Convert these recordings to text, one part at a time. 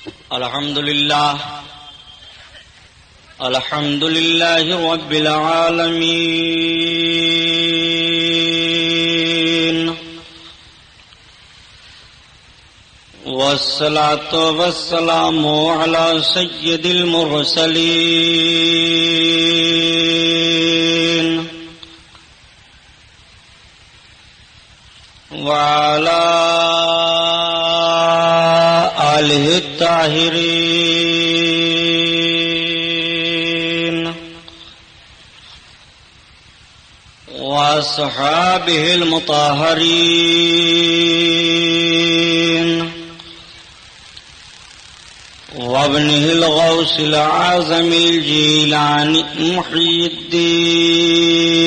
الحمد لله رب العالمين، والصلاة والسلام على سيد المرسلين وعلى آله الطاهرين وأصحابه المطهرين وابنه الغوث الأعظم الجيلاني محي الدين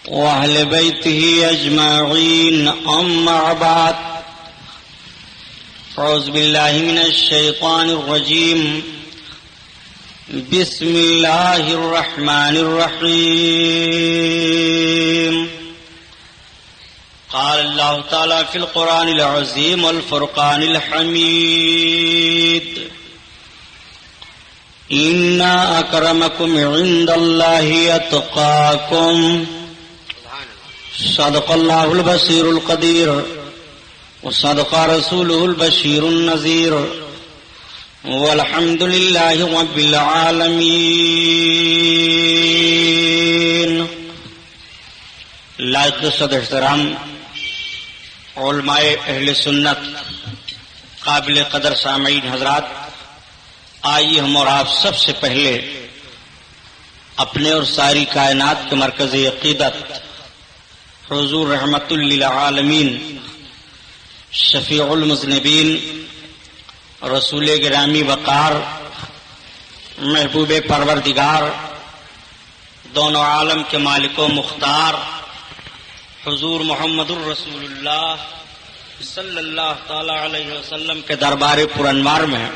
وأهل بيته أجمعين، أما بعد، أعوذ بالله من الشيطان الرجيم. بسم الله الرحمن الرحيم. قال الله تعالى في القرآن العظيم والفرقان الحميد: إن أكرمكم عند الله أتقاكم. صدق الله البصير القدير وصدق رسوله البشير النذير، والحمد لله رب العالمين. لائق صد احترام علماء اہل سنت، قابل قدر سامعین حضرات، آئیے ہم اور آپ سب سے پہلے اپنے اور ساری کائنات کے مرکز عقیدت حضور رحمت للعالمین، شفیع المذنبین، رسول گرامی وقار، محبوب پروردگار، دونوں عالم کے مالک و مختار حضور محمد الرسول اللہ صلی اللہ تعالی علیہ وسلم کے دربار پرانوار میں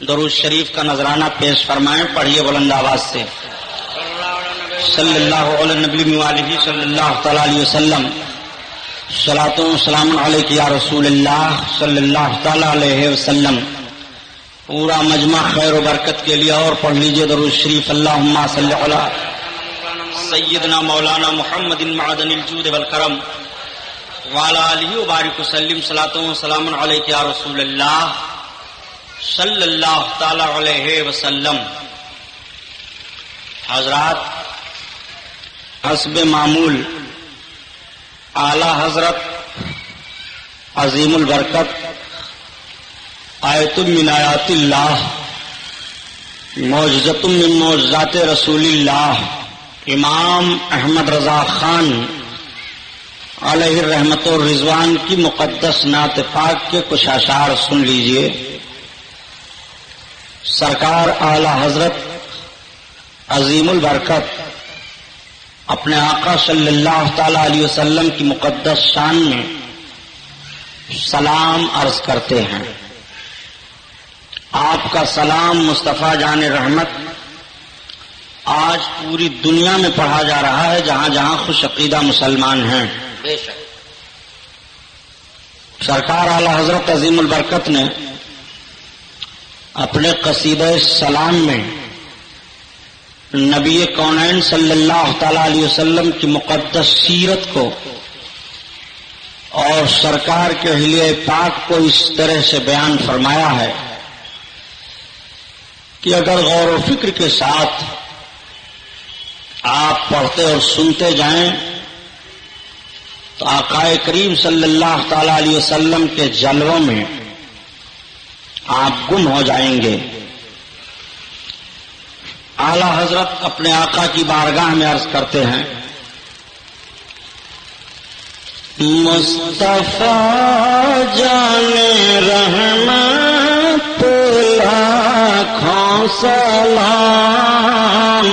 درود شریف کا نذرانہ پیش فرمائیں. پڑھیے بلند آواز سے: صلی اللہ علیہ نبی والہ صلی اللہ تعالی علیہ وسلم. صلاۃ و سلام علیک یا رسول اللہ صلی اللہ تعالی علیہ وسلم. پورا مجمع خیر و برکت کے لیے اور پڑھ لیجیے درود شریف: اللہم صلی علی سیدنا مولانا محمد معدن الجود والکرم وعلی آلہ وبارک وسلم. صلاۃ و سلام علیک یا رسول اللہ صلی اللہ تعالی علیہ وسلم. حضرات، حسب معمول اعلی حضرت عظیم البرکت آیت من آیات اللہ، معجزۃ من معجزات رسول اللہ، امام احمد رضا خان علیہ الرحمت و رضوان کی مقدس نعت پاک کے کچھ اشعار سن لیجئے. سرکار اعلی حضرت عظیم البرکت اپنے آقا صلی اللہ تعالی علیہ وسلم کی مقدس شان میں سلام عرض کرتے ہیں. آپ کا سلام مصطفیٰ جان رحمت آج پوری دنیا میں پڑھا جا رہا ہے، جہاں جہاں خوش عقیدہ مسلمان ہیں. بے شک سرکار اعلی حضرت عظیم البرکت نے اپنے قصیدہ سلام میں نبی کونین صلی اللہ تعالی علیہ وسلم کی مقدس سیرت کو اور سرکار کے حلیہ پاک کو اس طرح سے بیان فرمایا ہے کہ اگر غور و فکر کے ساتھ آپ پڑھتے اور سنتے جائیں تو آقا کریم صلی اللہ تعالی علیہ وسلم کے جلووں میں آپ گم ہو جائیں گے. اعلی حضرت اپنے آقا کی بارگاہ میں عرض کرتے ہیں: مصطفیٰ جان رحمت لاکھوں سلام،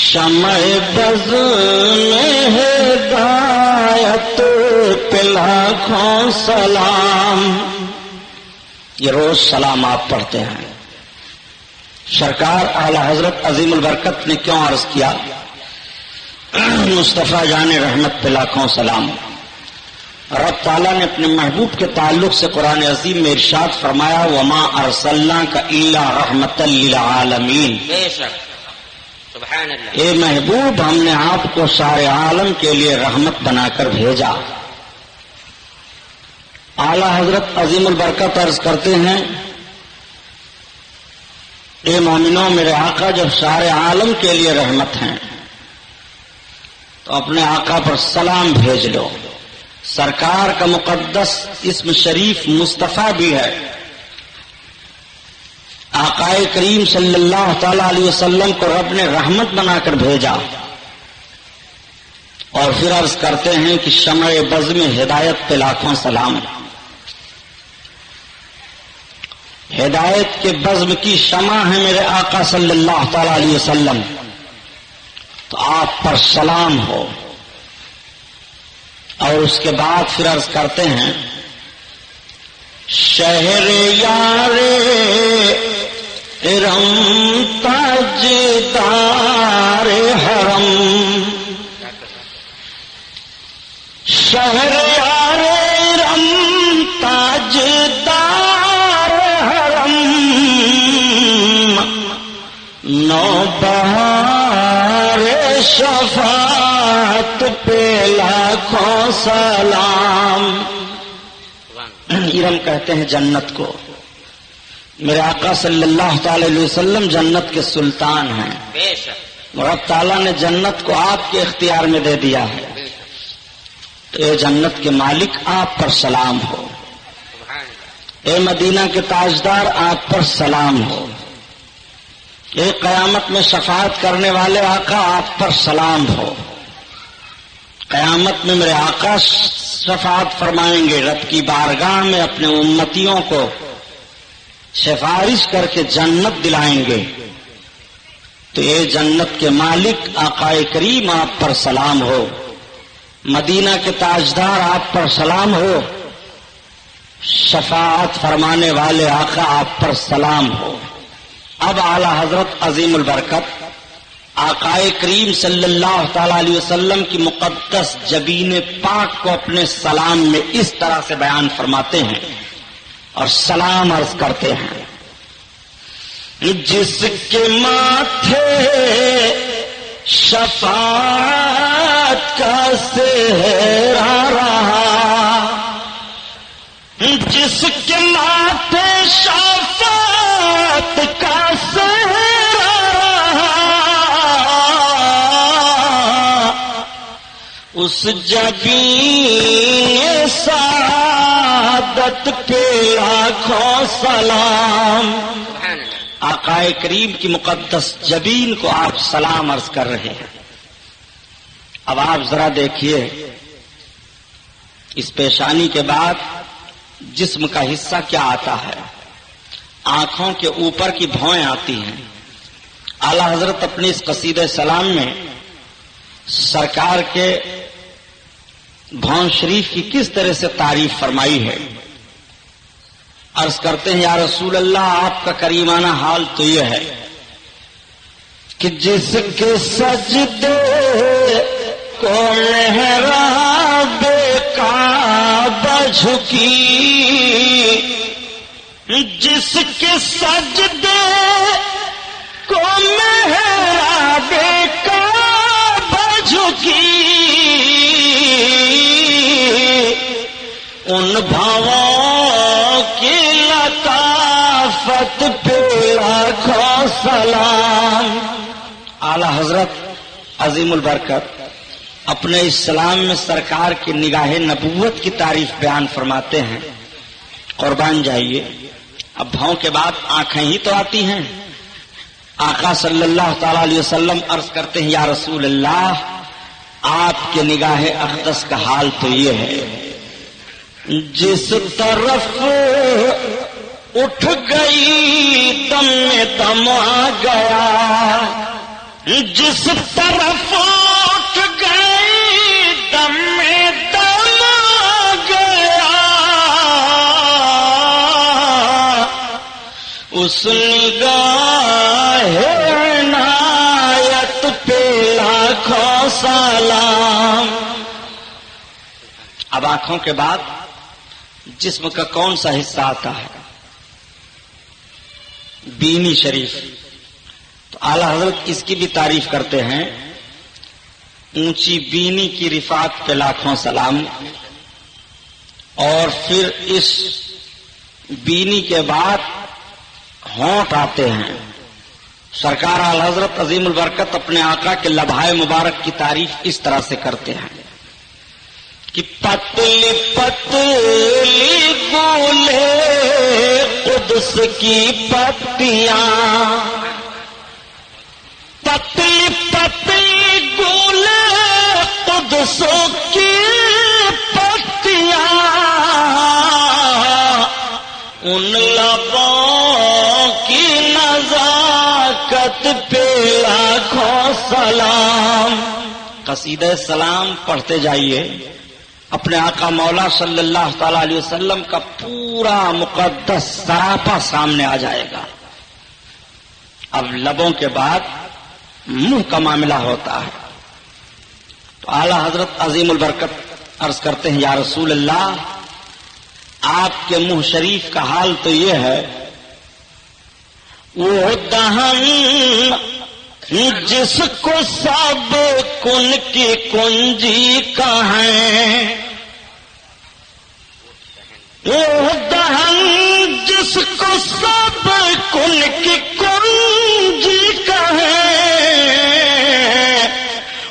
شمع بز میں ہدایت پہ لاکھوں سلام. یہ روز سلام آپ پڑھتے ہیں. سرکار اعلی حضرت عظیم البرکت نے کیوں عرض کیا مصطفیٰ جان رحمت پہ لاکھوں سلام؟ رب تعالیٰ نے اپنے محبوب کے تعلق سے قرآن عظیم میں ارشاد فرمایا وما ارسلناک الا رحمۃ للعالمین. بے شک سبحان اللہ. اے محبوب ہم نے آپ کو سارے عالم کے لیے رحمت بنا کر بھیجا. اعلی حضرت عظیم البرکت عرض کرتے ہیں اے مومنوں میرے آقا جب سارے عالم کے لیے رحمت ہیں تو اپنے آقا پر سلام بھیج لو. سرکار کا مقدس اسم شریف مصطفیٰ بھی ہے. آقا کریم صلی اللہ تعالی علیہ وسلم کو رب نے رحمت بنا کر بھیجا. اور پھر عرض کرتے ہیں کہ شمع بز میں ہدایت پہ لاکھوں سلام. ہدایت کے بزم کی شمع ہے میرے آقا صلی اللہ تعالی علیہ وسلم، تو آپ پر سلام ہو. اور اس کے بعد پھر عرض کرتے ہیں شہر یار ارم تاجدار حرم، شہر یار ارم تاجدار حرم، نوبہار شفاعت پہ لاکھوں سلام. ارم کہتے ہیں جنت کو. میرے آقا صلی اللہ تعالی علیہ وسلم جنت کے سلطان ہیں. رب تعالیٰ نے جنت کو آپ کے اختیار میں دے دیا ہے. تو اے جنت کے مالک آپ پر سلام ہو. اے مدینہ کے تاجدار آپ پر سلام ہو. اے قیامت میں شفاعت کرنے والے آقا آپ پر سلام ہو. قیامت میں میرے آقا شفاعت فرمائیں گے، رب کی بارگاہ میں اپنے امتیوں کو سفارش کر کے جنت دلائیں گے. تو اے جنت کے مالک آقا کریم آپ پر سلام ہو. مدینہ کے تاجدار آپ پر سلام ہو. شفاعت فرمانے والے آقا آپ پر سلام ہو. اب اعلی حضرت عظیم البرکت آقا کریم صلی اللہ تعالی علیہ وسلم کی مقدس جبین پاک کو اپنے سلام میں اس طرح سے بیان فرماتے ہیں اور سلام عرض کرتے ہیں جس کے ماتھے شفاعت کا سہرا رہا، جس کے ماتھے شفاعت کا سہرا رہا، اس جبین سعادت پہ لاکھوں سلام. آقا کریم کی مقدس جبین کو آپ سلام عرض کر رہے ہیں. اب آپ ذرا دیکھیے اس پیشانی کے بعد جسم کا حصہ کیا آتا ہے. آنکھوں کے اوپر کی بھویں آتی ہیں. اعلی حضرت اپنی اس قصیدہ سلام میں سرکار کے بھون شریف کی کس طرح سے تعریف فرمائی ہے. عرض کرتے ہیں یا رسول اللہ آپ کا کریمانہ حال تو یہ ہے کہ جس کے سجدے کو محراب کعبہ جھکی، جس کے سجدے کو محراب کعبہ جھکی، ان بھاؤں کی لطافت پہ لاکھوں سلام. اعلی حضرت عظیم البرکت اپنے اس سلام میں سرکار کی نگاہ نبوت کی تعریف بیان فرماتے ہیں. قربان جائیے، اب بھاؤں کے بعد آنکھیں ہی تو آتی ہیں. آقا صلی اللہ تعالی علیہ وسلم عرض کرتے ہیں یا رسول اللہ آپ کے نگاہ اقدس کا حال تو یہ ہے جس طرف اٹھ گئی دم میں دم آ گیا، جس طرف اٹھ گئی دم میں دم آ گیا، اس نگاہ عنایت پہ لاکھوں سلام. اب اب آنکھوں کے بعد جسم کا کون سا حصہ آتا ہے؟ بینی شریف. تو اعلی حضرت اس کی بھی تعریف کرتے ہیں. اونچی بینی کی رفعت پہ لاکھوں سلام. اور پھر اس بینی کے بعد ہونٹ آتے ہیں. سرکار اعلی حضرت عظیم البرکت اپنے آقا کے لبھائے مبارک کی تعریف اس طرح سے کرتے ہیں کہ پتلی پتلی گولے قدس کی پتیاں، پتلی پتلی گولے قدس کی پتیاں، ان لبوں کی نزاکت پہ لاکھوں سلام. قصیدہ سلام پڑھتے جائیے. اپنے آقا مولا صلی اللہ تعالی علیہ وسلم کا پورا مقدس سراپا سامنے آ جائے گا. اب لبوں کے بعد منہ کا معاملہ ہوتا ہے. تو اعلی حضرت عظیم البرکت عرض کرتے ہیں یا رسول اللہ، آپ کے منہ شریف کا حال تو یہ ہے، وہ دہن جس کو سب کن کی کنجی کہیں، وہ دہن جس کو سب کن کی کنجی کہیں،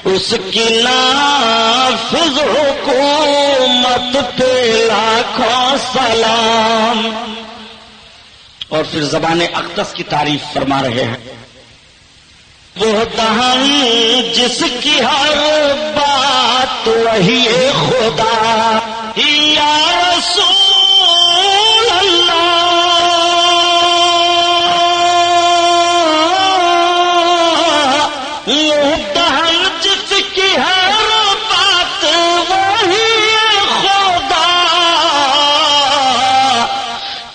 اس کی نافذ حکومت پہ لاکھوں سلام. اور پھر زبان اقدس کی تعریف فرما رہے ہیں. وہ دہن جس کی ہر بات وہی خدا، یا رسول اللہ، وہ دہن جس کی ہر بات وہی خدا،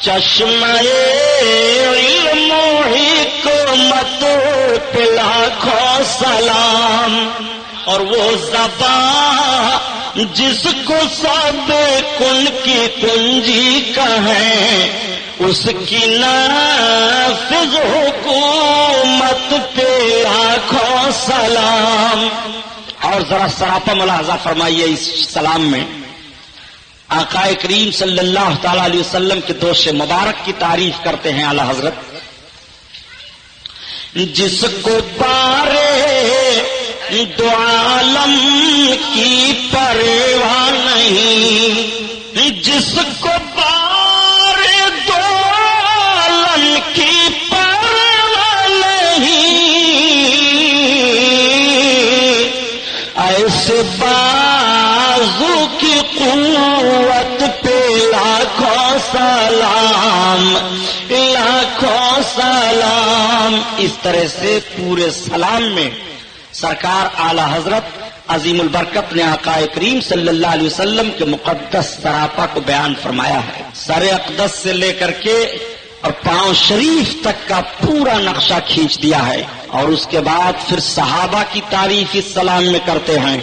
چشمہ علم و حکمت پہ لاکھوں سلام. اور وہ زبان جس کو سب کن کی کنجی کہیں، اس کی نافذ حکومت پہ لاکھوں سلام. اور ذرا سراپا ملاحظہ فرمائیے اس سلام میں. آقا کریم صلی اللہ تعالی علیہ وسلم کے دوش مبارک کی تعریف کرتے ہیں اعلی حضرت. جس کو بارے دو عالم کی پرواہ نہیں، جس کو بارے دو عالم کی پرواہ نہیں، ایسے بازو کی قوت پہ لاکھوں سلام، لاکھوں سلام. اس طرح سے پورے سلام میں سرکار اعلی حضرت عظیم البرکت نے آقا کریم صلی اللہ علیہ وسلم کے مقدس سراپا کو بیان فرمایا ہے. سر اقدس سے لے کر کے اور پاؤں شریف تک کا پورا نقشہ کھینچ دیا ہے. اور اس کے بعد پھر صحابہ کی تعریف اس سلام میں کرتے ہیں،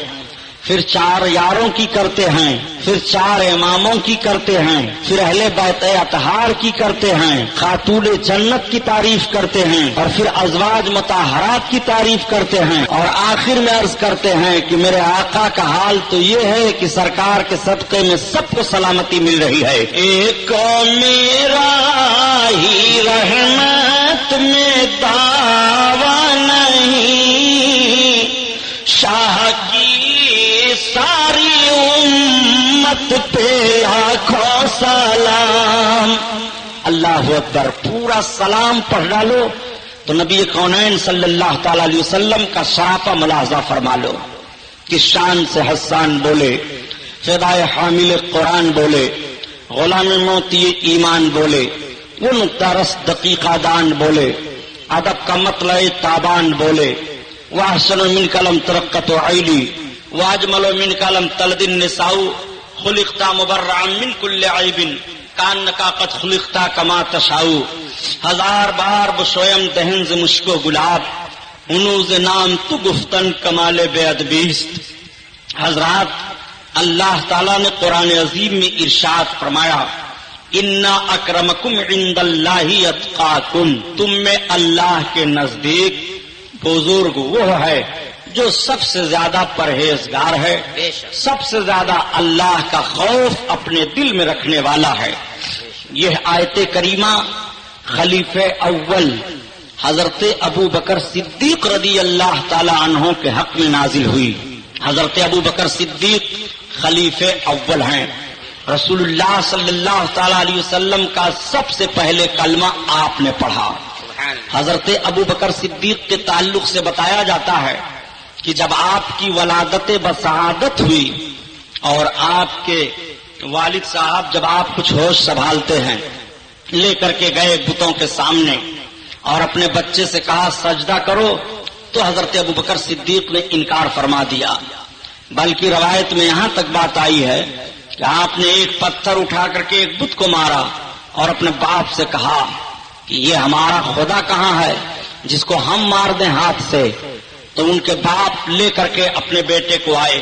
پھر 4 یاروں کی کرتے ہیں، پھر 4 اماموں کی کرتے ہیں، پھر اہل بیت اطہار کی کرتے ہیں، خاتون جنت کی تعریف کرتے ہیں، اور پھر ازواج مطہرات کی تعریف کرتے ہیں. اور آخر میں عرض کرتے ہیں کہ میرے آقا کا حال تو یہ ہے کہ سرکار کے صدقے میں سب کو سلامتی مل رہی ہے. ایک میرا ہی رحمت میں دعویٰ نہیں، شاہ کی ساری امت پہ لاکھوں سلام. اللہ اکبر. پورا سلام پڑھ ڈالو تو نبی کونین صلی اللہ تعالی علیہ وسلم کا سراپا ملاحظہ فرما لو. کہ شان سے حسان بولے، فدائے حامل قرآن بولے، غلام موتی ایمان بولے، وہ نقطہ رس دقیقہ دان بولے، ادب کا مطلع تابان بولے، واحسن من کلم ترقت عیلی، واجمل من کلم تلد النساء، خلقتا مبرعا من کل عیب، کانکا قد خلقتا کما تشاء. 1000 بار بشویم دہن ز مشک و گلاب، ہنوز نام تو گفتن کمال بے ادبیست. حضرات اللہ تعالیٰ نے قرآن عظیم میں ارشاد فرمایا انا اکرمکم عند اللہ اتقاکم، تم میں اللہ کے نزدیک بزرگ وہ ہے جو سب سے زیادہ پرہیزگار ہے، سب سے زیادہ اللہ کا خوف اپنے دل میں رکھنے والا ہے۔ یہ آیت کریمہ خلیفہ اول حضرت ابو بکر صدیق رضی اللہ تعالی عنہ کے حق میں نازل ہوئی۔ حضرت ابو بکر صدیق خلیفہ اول ہیں، رسول اللہ صلی اللہ تعالی علیہ وسلم کا سب سے پہلے کلمہ آپ نے پڑھا۔ حضرت ابو بکر صدیق کے تعلق سے بتایا جاتا ہے کہ جب آپ کی ولادت بسعادت ہوئی اور آپ کے والد صاحب جب آپ کچھ ہوش سنبھالتے ہیں لے کر کے گئے بتوں کے سامنے اور اپنے بچے سے کہا سجدہ کرو، تو حضرت ابو بکر صدیق نے انکار فرما دیا۔ بلکہ روایت میں یہاں تک بات آئی ہے کہ آپ نے ایک پتھر اٹھا کر کے ایک بت کو مارا اور اپنے باپ سے کہا کہ یہ ہمارا خدا کہاں ہے جس کو ہم مار دیں ہاتھ سے؟ تو ان کے باپ لے کر کے اپنے بیٹے کو آئے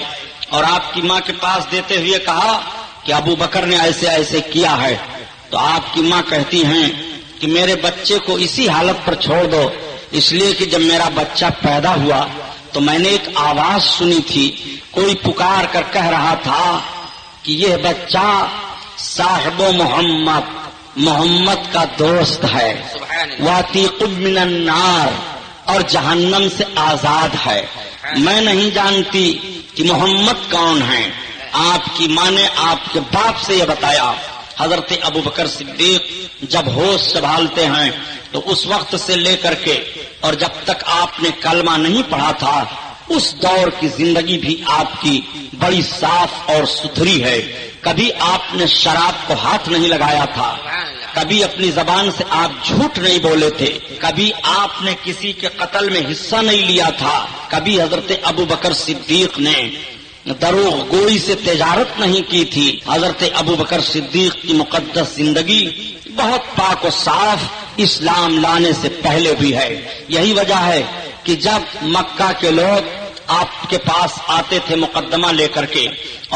اور آپ کی ماں کے پاس دیتے ہوئے کہا کہ ابو بکر نے ایسے ایسے کیا ہے۔ تو آپ کی ماں کہتی ہیں کہ میرے بچے کو اسی حالت پر چھوڑ دو، اس لیے کہ جب میرا بچہ پیدا ہوا تو میں نے ایک آواز سنی تھی، کوئی پکار کر کہہ رہا تھا کہ یہ بچہ صاحب محمد کا دوست ہے، واتیق من النار، اور جہنم سے آزاد ہے۔ میں نہیں جانتی کہ محمد کون ہے۔ آپ کی ماں نے آپ کے باپ سے یہ بتایا۔ حضرت ابو بکر صدیق جب ہوش سنبھالتے ہیں تو اس وقت سے لے کر کے اور جب تک آپ نے کلمہ نہیں پڑھا تھا اس دور کی زندگی بھی آپ کی بڑی صاف اور ستھری ہے۔ کبھی آپ نے شراب کو ہاتھ نہیں لگایا تھا، کبھی اپنی زبان سے آپ جھوٹ نہیں بولے تھے، کبھی آپ نے کسی کے قتل میں حصہ نہیں لیا تھا، کبھی حضرت ابو بکر صدیق نے دروغ گوئی سے تجارت نہیں کی تھی۔ حضرت ابو بکر صدیق کی مقدس زندگی بہت پاک و صاف اسلام لانے سے پہلے بھی ہے۔ یہی وجہ ہے کہ جب مکہ کے لوگ آپ کے پاس آتے تھے مقدمہ لے کر کے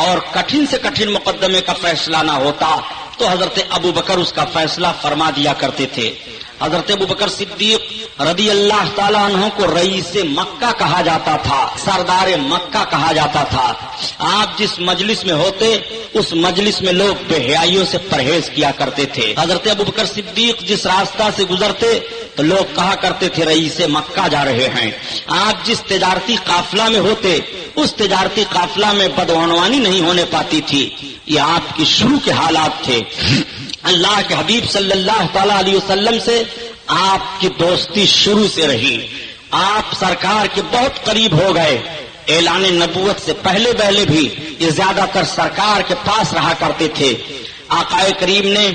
اور کٹھن سے کٹھن مقدمے کا فیصلہ نہ ہوتا تو حضرت ابو بکر اس کا فیصلہ فرما دیا کرتے تھے۔ حضرت ابو بکر صدیق رضی اللہ تعالیٰ عنہ کو رئیس مکہ کہا جاتا تھا، سردار مکہ کہا جاتا تھا۔ آپ جس مجلس میں ہوتے اس مجلس میں لوگ بے حیائیوں سے پرہیز کیا کرتے تھے۔ حضرت ابو بکر صدیق جس راستہ سے گزرتے تو لوگ کہا کرتے تھے رئیس مکہ جا رہے ہیں۔ آپ جس تجارتی قافلہ میں ہوتے اس تجارتی قافلہ میں بدعنوانی نہیں ہونے پاتی تھی۔ یہ آپ کی شروع کے حالات تھے۔ اللہ کے حبیب صلی اللہ تعالی علیہ وسلم سے آپ کی دوستی شروع سے رہی، آپ سرکار کے بہت قریب ہو گئے۔ اعلان نبوت سے پہلے بھی یہ زیادہ تر سرکار کے پاس رہا کرتے تھے۔ آقا کریم نے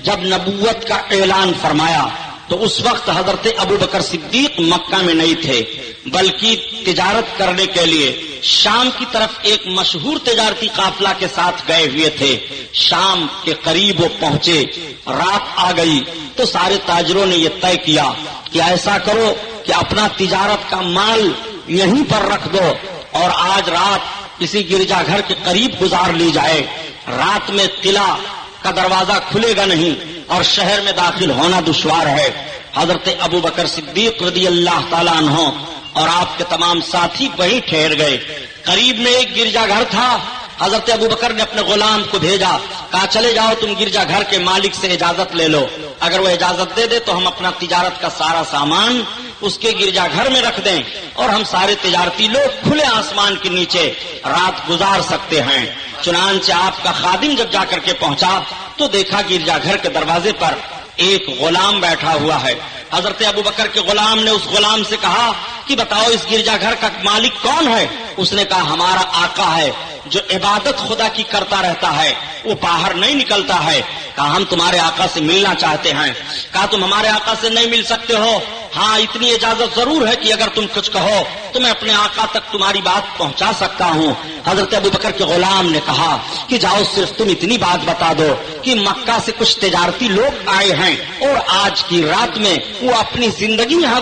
جب نبوت کا اعلان فرمایا تو اس وقت حضرت ابو بکر صدیق مکہ میں نہیں تھے بلکہ تجارت کرنے کے لیے شام کی طرف ایک مشہور تجارتی قافلہ کے ساتھ گئے ہوئے تھے۔ شام کے قریب وہ پہنچے، رات آ گئی تو سارے تاجروں نے یہ طے کیا کہ ایسا کرو کہ اپنا تجارت کا مال یہیں پر رکھ دو اور آج رات کسی گرجا گھر کے قریب گزار لی جائے۔ رات میں قلعہ کا دروازہ کھلے گا نہیں اور شہر میں داخل ہونا دشوار ہے۔ حضرت ابو بکر صدیق رضی اللہ تعالیٰ عنہ اور آپ کے تمام ساتھی وہیں ٹھہر گئے۔ قریب میں ایک گرجا گھر تھا، حضرت ابو بکر نے اپنے غلام کو بھیجا، کہا چلے جاؤ تم گرجا گھر کے مالک سے اجازت لے لو، اگر وہ اجازت دے دے تو ہم اپنا تجارت کا سارا سامان اس کے گرجا گھر میں رکھ دیں اور ہم سارے تجارتی لوگ کھلے آسمان کے نیچے رات گزار سکتے ہیں۔ چنانچہ آپ کا خادم جب جا کر کے پہنچا تو دیکھا گرجا گھر کے دروازے پر ایک غلام بیٹھا ہوا ہے۔ حضرت ابو بکر کے غلام نے اس غلام سے کہا کہ بتاؤ اس گرجا گھر کا مالک کون ہے؟ اس نے کہا ہمارا آقا ہے جو عبادت خدا کی کرتا رہتا ہے، وہ باہر نہیں نکلتا ہے۔ کہا ہم تمہارے آقا سے ملنا چاہتے ہیں۔ کہا تم ہمارے آقا سے نہیں مل سکتے ہو، ہاں اتنی اجازت ضرور ہے کہ اگر تم کچھ کہو تو میں اپنے آقا تک تمہاری بات پہنچا سکتا ہوں۔ حضرت ابوبکر کے غلام نے کہا کہ جاؤ صرف تم اتنی بات بتا دو کہ مکہ سے کچھ تجارتی لوگ آئے ہیں اور آج کی رات میں وہ اپنی زندگی یہاں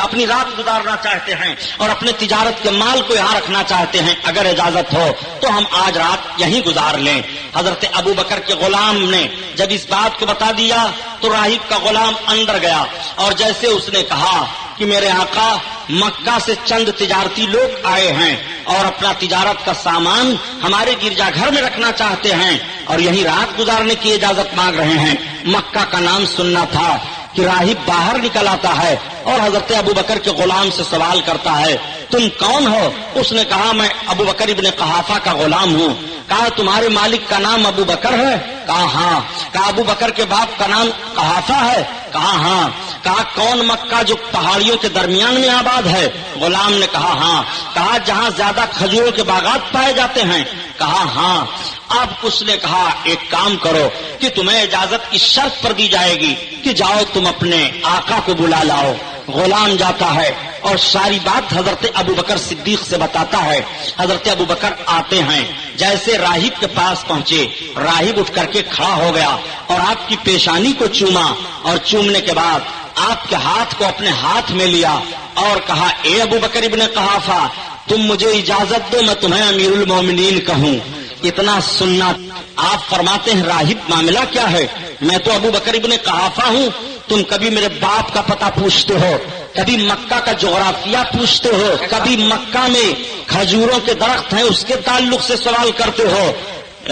اپنی رات گزارنا چاہتے ہیں اور اپنے تجارت کے مال کو یہاں رکھنا چاہتے ہیں، اگر اجازت ہو تو ہم آج رات یہیں گزار لیں۔ حضرت ابوبکر کے غلام نے جب اس بات کو بتا دیا تو راہب کا غلام اندر گیا اور جیسے اس نے کہا کہ میرے آقا مکہ سے چند تجارتی لوگ آئے ہیں اور اپنا تجارت کا سامان ہمارے گرجا گھر میں رکھنا چاہتے ہیں اور یہیں رات گزارنے کی اجازت مانگ رہے ہیں۔ مکہ کا نام سننا تھا کہ راہب باہر نکل آتا ہے اور حضرت ابوبکر کے غلام سے سوال کرتا ہے تم کون ہو؟ اس نے کہا میں ابوبکر ابن قحافہ کا غلام ہوں۔ کہا تمہارے مالک کا نام ابوبکر ہے؟ کہا ہاں۔ کہا ابوبکر کے باپ کا نام قحافہ ہے؟ کہا ہاں۔ کہا کون مکہ جو پہاڑیوں کے درمیان میں آباد ہے؟ غلام نے کہا ہاں۔ کہا جہاں زیادہ کھجوروں کے باغات پائے جاتے ہیں؟ کہا ہاں۔ اب اس نے کہا ایک کام کرو کہ تمہیں اجازت اس شرط پر دی جائے گی کہ جاؤ تم اپنے آقا کو بلا لاؤ۔ غلام جاتا ہے اور ساری بات حضرت ابوبکر صدیق سے بتاتا ہے۔ حضرت ابوبکر آتے ہیں، جیسے راہب کے پاس پہنچے راہب اٹھ کر کے کھڑا ہو گیا اور آپ کی پیشانی کو چوما اور چومنے کے بعد آپ کے ہاتھ کو اپنے ہاتھ میں لیا اور کہا اے ابوبکر ابن قحافہ تم مجھے اجازت دو میں تمہیں امیر المومنین کہوں۔ اتنا سننا آپ فرماتے ہیں راہب معاملہ کیا ہے؟ میں تو ابوبکر ابن قحافہ ہوں، تم کبھی میرے باپ کا پتہ پوچھتے ہو، کبھی مکہ کا جغرافیہ پوچھتے ہو، کبھی مکہ میں کھجوروں کے درخت ہیں اس کے تعلق سے سوال کرتے ہو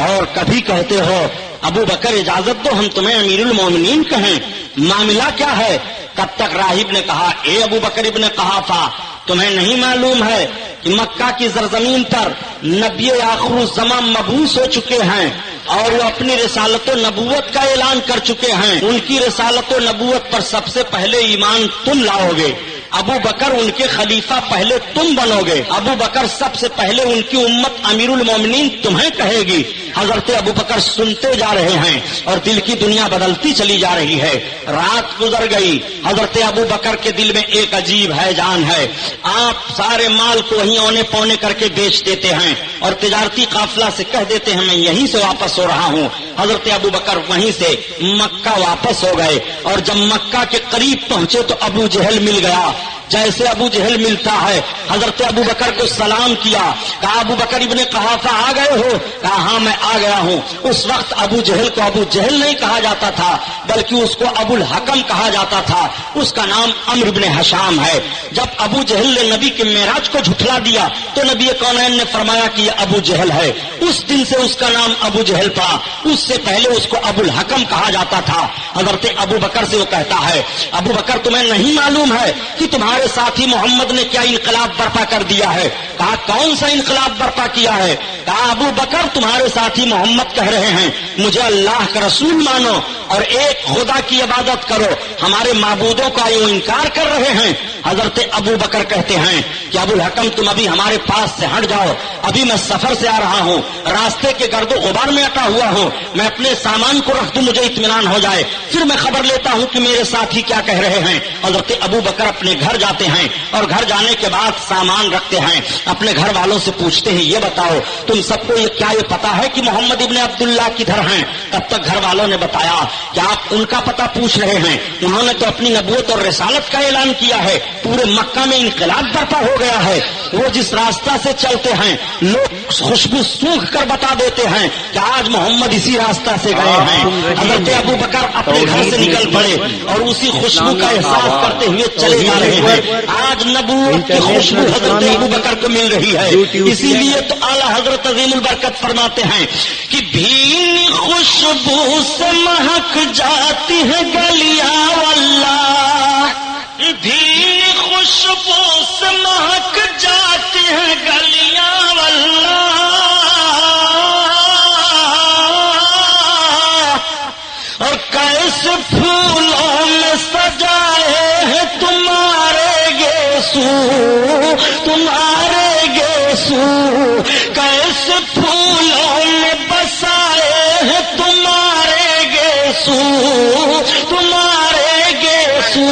اور کبھی کہتے ہو ابوبکر اجازت دو ہم تمہیں امیر المومنین کہیں، معاملہ کیا ہے؟ تب تک راہب نے کہا اے ابوبکر ابن قحافہ تمہیں نہیں معلوم ہے کہ مکہ کی زرزمین پر نبی آخر الزمان مبعوث ہو چکے ہیں اور وہ اپنی رسالت و نبوت کا اعلان کر چکے ہیں، ان کی رسالت و نبوت پر سب سے پہلے ایمان تم لاؤ گے، ابو بکر ان کے خلیفہ پہلے تم بنو گے، ابو بکر سب سے پہلے ان کی امت امیر المومنین تمہیں کہے گی۔ حضرت ابو بکر سنتے جا رہے ہیں اور دل کی دنیا بدلتی چلی جا رہی ہے۔ رات گزر گئی، حضرت ابو بکر کے دل میں ایک عجیب ہے جان ہے، آپ سارے مال کو وہیں اونے پونے کر کے بیچ دیتے ہیں اور تجارتی قافلہ سے کہہ دیتے ہیں میں یہیں سے واپس ہو رہا ہوں۔ حضرت ابو بکر وہیں سے مکہ واپس ہو گئے اور جب مکہ کے قریب پہنچے تو ابو جہل مل گیا۔ جیسے ابو جہل ملتا ہے حضرت ابو بکر کو سلام کیا، کہا ابو بکر ابن قحافہ آ گئے ہو؟ کہا ہاں میں آ گیا ہوں۔ اس وقت ابو جہل کو ابو جہل نہیں کہا جاتا تھا بلکہ اس کو ابو الحکم کہا جاتا تھا، اس کا نام عمرو بن حشام ہے۔ جب ابو جہل نے نبی کے معراج کو جھٹلا دیا تو نبی کونین نے فرمایا کہ یہ ابو جہل ہے، اس دن سے اس کا نام ابو جہل پڑا، اس سے پہلے اس کو ابو الحکم کہا جاتا تھا۔ حضرت ابو بکر سے وہ کہتا ہے ابو بکر تمہیں نہیں معلوم ہے کہ تمہارے ساتھی محمد نے کیا انقلاب برپا کر دیا ہے؟ کہا کون سا انقلاب برپا کیا ہے؟ کہا ابو بکر تمہارے ساتھی محمد کہہ رہے ہیں مجھے اللہ کا رسول مانو اور ایک خدا کی عبادت کرو، ہمارے معبودوں کا یوں انکار کر رہے ہیں۔ حضرت ابو بکر کہتے ہیں کہ ابو الحکم تم ابھی ہمارے پاس سے ہٹ جاؤ، ابھی میں سفر سے آ رہا ہوں، راستے کے گرد و غبار میں اٹا ہوا ہوں، میں اپنے سامان کو رکھ دوں مجھے اطمینان ہو جائے، پھر میں خبر لیتا ہوں کہ میرے ساتھی کیا کہہ رہے ہیں۔ حضرت ابو بکر اپنے گھر جاتے ہیں اور گھر جانے کے بعد سامان رکھتے ہیں، اپنے گھر والوں سے پوچھتے ہیں یہ بتاؤ تم سب کو یہ پتا ہے کہ محمد ابن عبداللہ کدھر ہیں؟ تب تک گھر والوں نے بتایا کہ آپ ان کا پتہ پوچھ رہے ہیں، انہوں نے تو اپنی نبوت اور رسالت کا اعلان کیا ہے، پورے مکہ میں انقلاب برپا ہو گیا ہے، وہ جس راستہ سے چلتے ہیں لوگ خوشبو سونکھ کر بتا دیتے ہیں کہ آج محمد اسی راستہ سے گئے ہیں۔ حضرت ابو بکر اپنے گھر سے نکل پڑے اور اسی خوشبو کا احساس کرتے ہوئے چلے جا رہے ہیں۔ آج نبوت کی خوشبو حضرت ابو بکر کو مل رہی ہے، اسی لیے تو اعلیٰ حضرت عظیم البرکت فرماتے ہیں کہ بھینی خوشبو سے مہک جاتی ہے گلیاں واللہ، بھینی خوشبو سے مہک جاتی ہے گلیاں واللہ، اور کیسے پھولوں میں سجائے ہیں تمہارے گیسو، تمہارے گیسو، کیسے پھولوں میں بسائے ہیں تمہارے گیسو، تمہارے گیسو،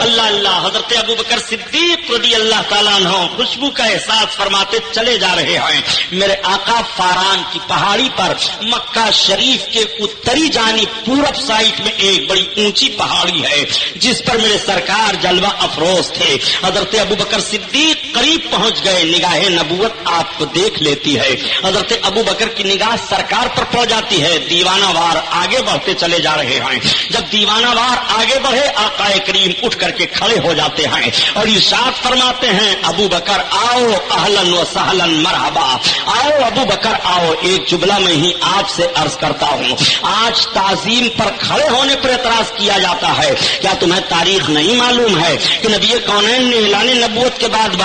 اللہ اللہ حضرت ابو بکر صدیق رضی اللہ تعالیٰ عنہ خوشبو کا احساس فرماتے چلے جا رہے ہیں. میرے آقا فاران کی پہاڑی پر مکہ شریف کے اتری جانب پورب سائٹ میں ایک بڑی اونچی پہاڑی ہے جس پر میرے سرکار جلوہ افروز تھے. حضرت ابو بکر صدیق قریب پہنچ گئے. نگاہ نبوت آپ کو دیکھ لیتی ہے. حضرت ابو بکر کی نگاہ سرکار پر پہنچ جاتی ہے. دیوانہ وار آگے بڑھتے چلے جا رہے ہیں. جب دیوانہ وار آگے بڑھے آقا کریم اٹھ کر کے کھڑے ہو جاتے ہیں اور ارشاد فرماتے ہیں ابو بکر آؤ اہلن و سہلن مرحبا. آؤ ابو بکر آؤ. ایک جملہ میں ہی آپ سے عرض کرتا ہوں, آج تعظیم پر کھڑے ہونے پر اعتراض کیا جاتا ہے. کیا تمہیں تاریخ نہیں معلوم ہے کہ نبی کونین نے اعلان نبوت کے بعد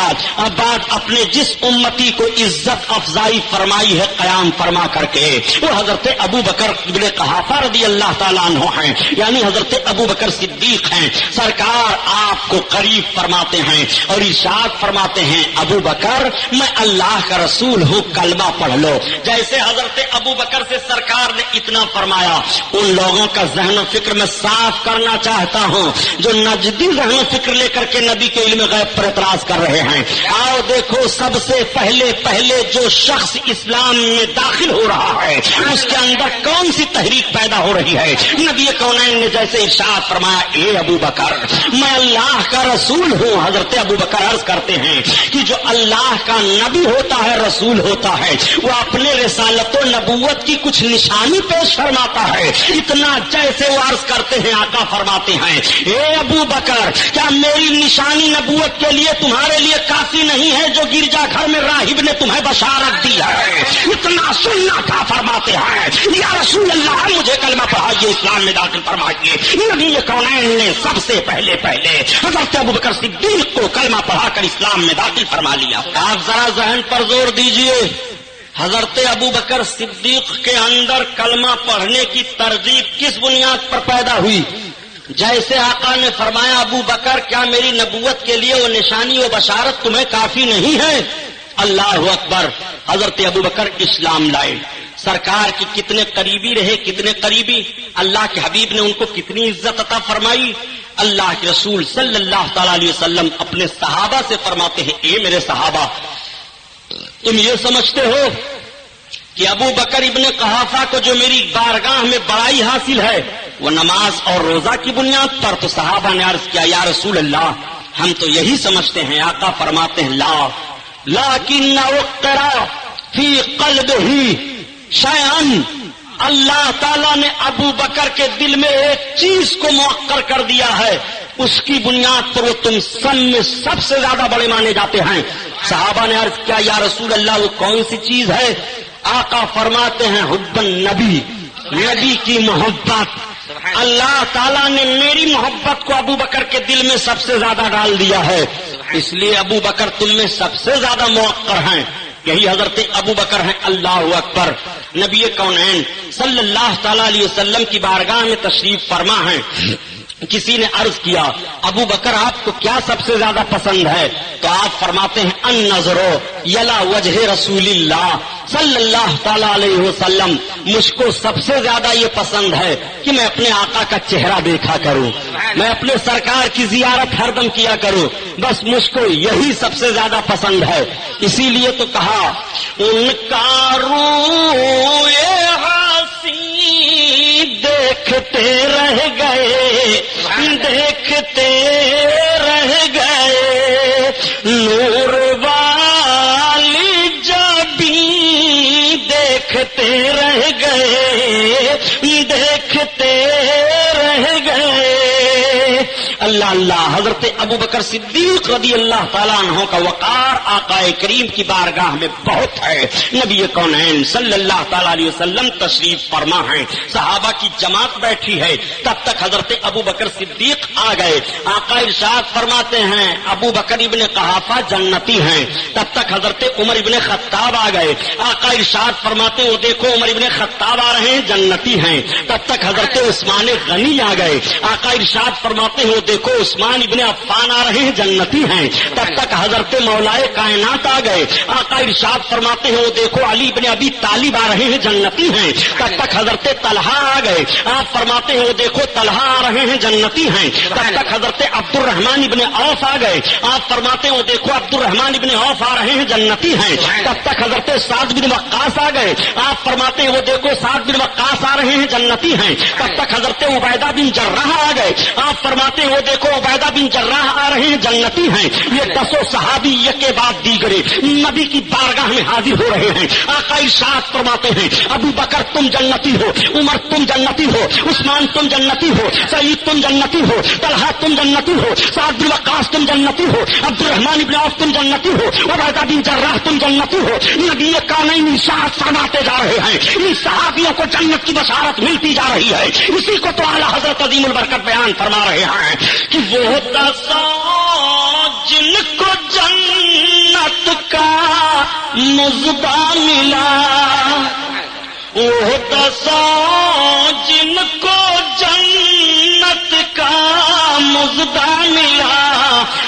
اپنے جس امتی کو عزت افزائی فرمائی ہے قیام فرما کر کے وہ حضرت ابو بکر ابن قحافہ رضی اللہ تعالیٰ عنہ ہیں, یعنی حضرت ابو بکر صدیق ہیں. سرکار آپ کو قریب فرماتے ہیں اور ارشاد فرماتے ہیں ابو بکر میں اللہ کا رسول ہوں, کلمہ پڑھ لو. جیسے حضرت ابو بکر سے سرکار نے اتنا فرمایا, ان لوگوں کا ذہن و فکر میں صاف کرنا چاہتا ہوں جو نجدی ذہن و فکر لے کر کے نبی کے علم غیب پر اعتراض کر رہے ہیں. آؤ دیکھو سب سے پہلے جو شخص اسلام میں داخل ہو رہا ہے اس کے اندر کون سی تحریک پیدا ہو رہی ہے. نبی کونین نے جیسے ارشاد فرمایا اے ابو بکر میں اللہ کا رسول ہوں. حضرت ابو بکر عرض کرتے ہیں کہ جو اللہ کا نبی ہوتا ہے رسول ہوتا ہے وہ اپنے رسالت و نبوت کی کچھ نشانی پیش فرماتا ہے. اتنا جیسے وہ عرض کرتے ہیں آقا فرماتے ہیں اے ابو بکر کیا میری نشانی نبوت کے لیے تمہارے لیے کافی نہیں ہے جو گرجا گھر میں راہب نے تمہیں بشارت دی ہے. اتنا سننا تھا فرماتے ہیں یا رسول اللہ مجھے کلمہ پڑھائیے, اسلام میں داخل فرمائیے. نبی کونین نے سب سے پہلے حضرت ابو بکر صدیق کو کلمہ پڑھا کر اسلام میں داخل فرما لیا. آپ ذرا ذہن پر زور دیجئے, حضرت ابو بکر صدیق کے اندر کلمہ پڑھنے کی ترغیب کس بنیاد پر پیدا ہوئی؟ جیسے آقا نے فرمایا ابو بکر کیا میری نبوت کے لیے وہ نشانی و بشارت تمہیں کافی نہیں ہے؟ اللہ اکبر. حضرت ابو بکر اسلام لائے. سرکار کی کتنے قریبی رہے, کتنے قریبی. اللہ کے حبیب نے ان کو کتنی عزت عطا فرمائی. اللہ کے رسول صلی اللہ تعالی علیہ وسلم اپنے صحابہ سے فرماتے ہیں اے میرے صحابہ تم یہ سمجھتے ہو کہ ابو بکر ابن قحافہ کو جو میری بارگاہ میں بڑائی حاصل ہے وہ نماز اور روزہ کی بنیاد پر؟ تو صحابہ نے عرض کیا یا رسول اللہ ہم تو یہی سمجھتے ہیں. آقا فرماتے ہیں لیکن وقرا فی قلبہ شیئا, اللہ تعالیٰ نے ابو بکر کے دل میں ایک چیز کو موقر کر دیا ہے, اس کی بنیاد پر وہ تم سب میں سب سے زیادہ بڑے مانے جاتے ہیں. صحابہ نے عرض کیا یا رسول اللہ وہ کون سی چیز ہے؟ آقا فرماتے ہیں حب النبی, نبی کی محبت. اللہ تعالیٰ نے میری محبت کو ابو بکر کے دل میں سب سے زیادہ ڈال دیا ہے, اس لیے ابو بکر تم میں سب سے زیادہ موقر ہیں. یہی حضرت ابو بکر ہیں. اللہ اکبر. نبی کونین صلی اللہ تعالی علیہ وسلم کی بارگاہ میں تشریف فرما ہیں. کسی نے عرض کیا ابو بکر آپ کو کیا سب سے زیادہ پسند ہے؟ تو آپ فرماتے ہیں النظر یلا وجہ رسول اللہ صلی اللہ تعالی علیہ وسلم, مجھ کو سب سے زیادہ یہ پسند ہے کہ میں اپنے آقا کا چہرہ دیکھا کروں, میں اپنے سرکار کی زیارت ہر دم کیا کروں, بس مجھ کو یہی سب سے زیادہ پسند ہے. اسی لیے تو کہا ان کا روح دیکھتے رہ گئے, دیکھتے رہ گئے, نور والی جبیں دیکھتے رہ گئے, دیکھتے رہ گئے. اللہ اللہ. حضرت ابو بکر صدیق رضی اللہ تعالیٰ عنہ کا وقار آقا کریم کی بارگاہ میں بہت ہے. نبی کونین صلی اللہ تعالیٰ علیہ وسلم تشریف فرما ہیں, صحابہ کی جماعت بیٹھی ہے, تب تک حضرت ابو بکر صدیق آ گئے. آقا ارشاد فرماتے ہیں ابو بکر ابن قحافہ جنتی ہیں. تب تک حضرت عمر ابن خطاب آ گئے. آقا ارشاد فرماتے ہیں وہ دیکھو عمر ابن خطاب آ رہے ہیں, جنتی ہیں. تب تک حضرت عثمان غنی آ گئے. آقا ارشاد فرماتے ہیں وہ دیکھو دیکھو عثمان ابن عفان آ رہے ہیں جنتی ہیں، تب تک حضرت مولائے کائنات آ گئے، آقا ارشاد فرماتے ہیں وہ دیکھو علی ابن ابی طالب آ رہے ہیں جنتی ہیں، تب تک حضرت طلحہ آ گئے، آپ فرماتے ہیں وہ دیکھو طلحہ آ رہے ہیں جنتی ہیں، تب تک حضرت عبد الرحمن ابن عوف آ گئے، آپ فرماتے ہیں وہ دیکھو عبد الرحمن ابن عوف آ رہے ہیں جنتی ہیں، تب تک حضرت سعد بن وقاص آ گئے، آپ فرماتے ہیں وہ دیکھو سعد بن وقاص آ رہے ہیں جنتی ہیں، تب تک حضرت عبیدہ بن جراح آ گئے، آپ فرماتے ہیں وہ دیکھو عبیدہ بن جراح آ رہے ہیں جنتی ہیں۔ یہ 10 صحابی یک کے بعد دیگرے نبی کی بارگاہ میں حاضر ہو رہے ہیں، آقا ارشاد فرماتے ہیں ابو بکر تم جنتی ہو، عمر تم جنتی ہو، عثمان تم جنتی ہو، سعید تم جنتی ہو، طلحہ تم جنتی ہو، سعد بن وقاص تم جنتی ہو، عبد الرحمن ابن عوف تم جنتی ہو، عبیدہ بن جراح تم جنتی ہو۔ نبی کونین ارشاد فرماتے جا رہے ہیں ان صحابیوں کو جنت کی بشارت ملتی جا رہی ہے، اسی کو تو اعلیٰ حضرت عظیم البرکت بیان فرما رہے ہیں کہ وہ دسو جن کو جنت کا مزدہ ملا، وہ دسو جن کو جنت کا مزدہ ملا،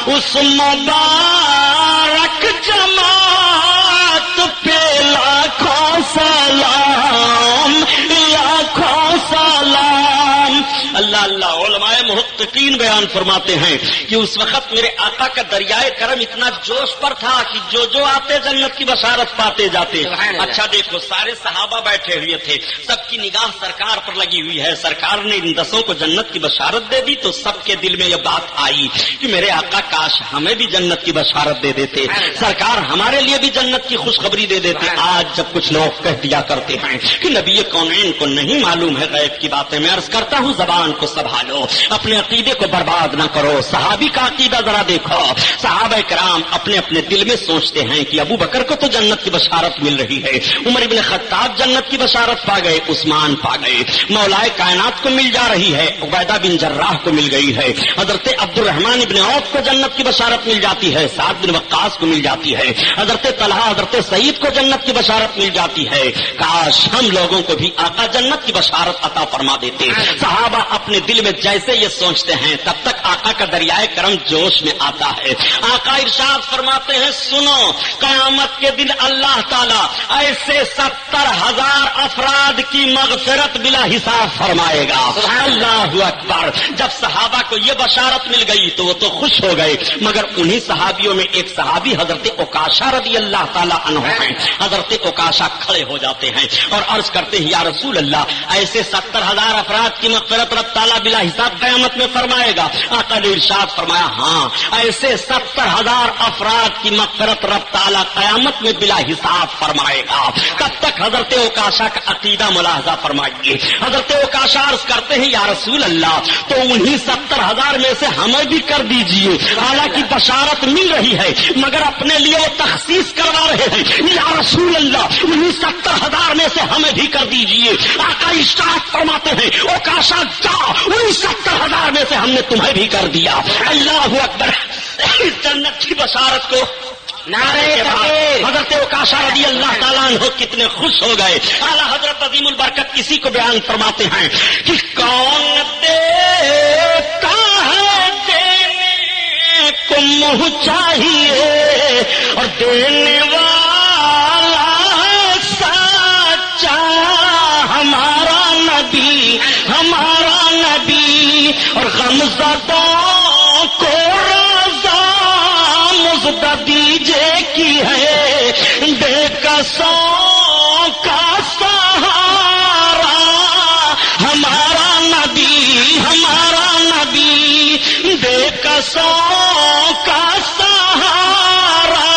اس مبارک جماعت پہ لاکھوں سلام، لاکھوں سلام۔ اللہ اللہ، علماء محققین بیان فرماتے ہیں کہ اس وقت میرے آقا کا دریائے کرم اتنا جوش پر تھا کہ جو آتے جنت کی بشارت پاتے جاتے۔ اچھا دیکھو سارے صحابہ بیٹھے ہوئے تھے، سب کی نگاہ سرکار پر لگی ہوئی ہے، سرکار نے ان 10 کو جنت کی بشارت دے دی تو سب کے دل میں یہ بات آئی کہ میرے آقا کاش ہمیں بھی جنت کی بشارت دے دیتے، سرکار ہمارے لیے بھی جنت کی خوشخبری دے دیتے۔ آج جب کچھ لوگ کہہ دیا کرتے ہیں کہ نبی کونین کو نہیں معلوم ہے غیب کی باتیں، میں عرض کرتا ہوں زبان کو سنبھالو، اپنے عقیدے کو برباد نہ کرو۔ صحابی کا عقیدہ ذرا دیکھو، صحابہ کرام اپنے اپنے دل میں سوچتے ہیں کہ ابو بکر کو تو جنت کی بشارت مل رہی ہے، عمر بن خطاب جنت کی بشارت پا گئے، عثمان پا گئے، مولائے کائنات کو مل جا رہی ہے، عبیدہ بن جراح کو مل گئی ہے، حضرت عبد الرحمن ابن عوف کو جنت کی بشارت مل جاتی ہے، سعد بن وقاص کو مل جاتی ہے، حضرت طلحہ حضرت سعید کو جنت کی بشارت مل جاتی ہے۔ کاش ہم لوگوں کو بھی آقا جنت کی بشارت عطا فرما دیتے۔ صحابہ اپنے دل میں جیسے یہ سوچتے ہیں تب تک آقا کا دریائے کرم جوش میں آتا ہے۔ آقا ارشاد فرماتے ہیں سنو قیامت کے دن اللہ تعالیٰ ایسے 70,000 افراد کی مغفرت بلا حساب فرمائے گا۔ اللہ اکبر۔ جب صحابہ کو یہ بشارت مل گئی تو وہ تو خوش ہو گئے، مگر انہی صحابیوں میں ایک صحابی حضرت عکاشہ رضی اللہ تعالیٰ عنہ ہیں۔ حضرت عکاشہ کھڑے ہو جاتے ہیں اور عرض کرتے ہیں یا رسول اللہ ایسے 70,000 افراد کی مغفرت رب تعالیٰ بلا حساب قیامت میں فرمائے گا؟ آقا نے ارشاد فرمایا ہاں، ایسے 70,000 افراد کی مغفرت رب تعالیٰ قیامت میں بلا حساب فرمائے گا۔ تب تک حضرت عکاشہ کا عقیدہ ملاحظہ فرمائیے۔ حضرت عکاشہ عرض کرتے ہیں یا رسول اللہ تو انہی 70,000 میں سے ہمیں بھی کر دیجئے، حالانکہ بشارت مل رہی ہے مگر اپنے لیے وہ تخصیص کروا رہے ہیں، یا رسول اللہ انہی 70,000 میں سے ہمیں بھی کر دیجئے۔ آقا ارشاد فرماتے ہیں عکاشہ جا، انہی 70,000 میں سے ہم نے تمہیں بھی کر دیا۔ اللہ اکبر۔ جنت کی بشارت کو نعرے تکبیر۔ حضرت عکاشہ رضی اللہ تعالیٰ عنہ کتنے خوش ہو گئے۔ اعلیٰ حضرت عظیم البرکت کسی کو بیان فرماتے ہیں کہ کون دیتا ہے دینے کو منہ چاہیے اور دینے والا سچا ہمارا نبی، ہمارا نبی، اور غمزدوں کو رضا مزدہ دیجے کی ہے، بے کسوں کا سہارا ہمارا نبی، ہمارا نبی، بے کسوں کا سہارا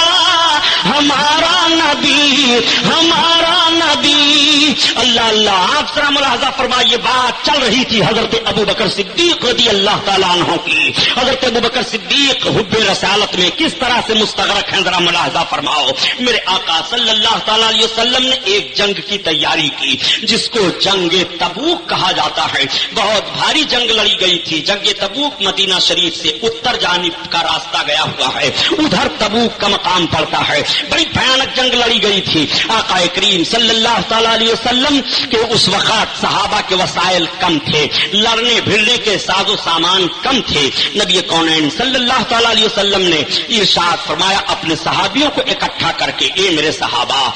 ہمارا نبی، ہمارا نبی۔ اللہ اللہ، آپ ذرا ملاحظہ فرمائیے، بات چل رہی تھی حضرت ابو بکر صدیق رضی اللہ تعالیٰ عنہ کی۔ حضرت ابو بکر صدیق حب رسالت میں کس طرح سے مستغرق ہیں ذرا ملاحظہ فرماؤ۔ میرے آقا صلی اللہ تعالیٰ علیہ وسلم نے ایک جنگ کی تیاری کی جس کو جنگ تبوک کہا جاتا ہے۔ بہت بھاری جنگ لڑی گئی تھی۔ جنگ تبوک مدینہ شریف سے اتر جانب کا راستہ گیا ہوا ہے، ادھر تبوک کا مقام پڑتا ہے۔ بڑی بھیانک جنگ لڑی گئی تھی۔ آقا کریم صلی اللہ تعالیٰ علیہ وسلم کے اس وقت صحابہ کے وسائل کم تھے، لڑنے بھیڑنے کے ساز و سامان کم تھے. نبی کونین صلی اللہ تعالی علیہ وسلم نے ارشاد فرمایا اپنے صحابیوں کو اکٹھا کر کے، اے میرے صحابہ،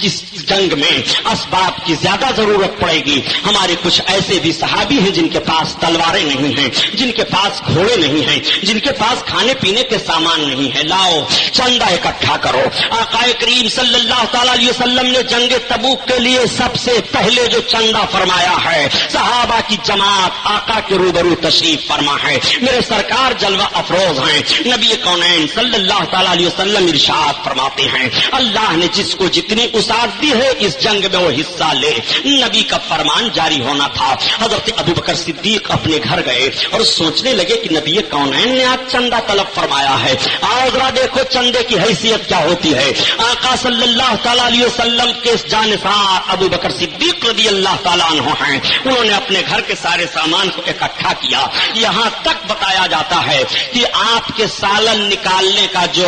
جس جنگ میں اسباب کی زیادہ ضرورت پڑے گی، ہمارے کچھ ایسے بھی صحابی ہیں جن کے پاس تلواریں نہیں ہیں، جن کے پاس گھوڑے نہیں ہیں، جن کے پاس کھانے پینے کے سامان نہیں ہے، لاؤ چندہ اکٹھا کرو. آقا کریم صلی اللہ تعالی علیہ وسلم نے جنگ تبوک کے لیے سب سے پہلے جو چندہ فرمایا ہے، صحابہ کی جماعت آقا کے روبرو تشریف فرما ہے. میرے سرکار جلوہ افروز ہیں. نبی کونین صلی اللہ تعالی علیہ وسلم ارشاد فرماتے ہیں، اللہ نے جس کو جتنی وسعت دی ہے اس جنگ میں وہ حصہ لے. نبی کا فرمان جاری ہونا تھا. حضرت ابوبکر صدیق اپنے گھر گئے اور سوچنے لگے کہ نبی کونین نے آج چندہ طلب فرمایا ہے، آؤ ذرا دیکھو چندے کی حیثیت کیا ہوتی ہے. آقا صلی اللہ تعالی علیہ وسلم کے جانثار ابوبکر صدیق رضی اللہ تعالیٰ عنہ ہیں. انہوں نے اپنے گھر کے سارے سامان کو اکٹھا کیا. یہاں تک بتایا جاتا ہے کہ آپ کے سالن نکالنے کا جو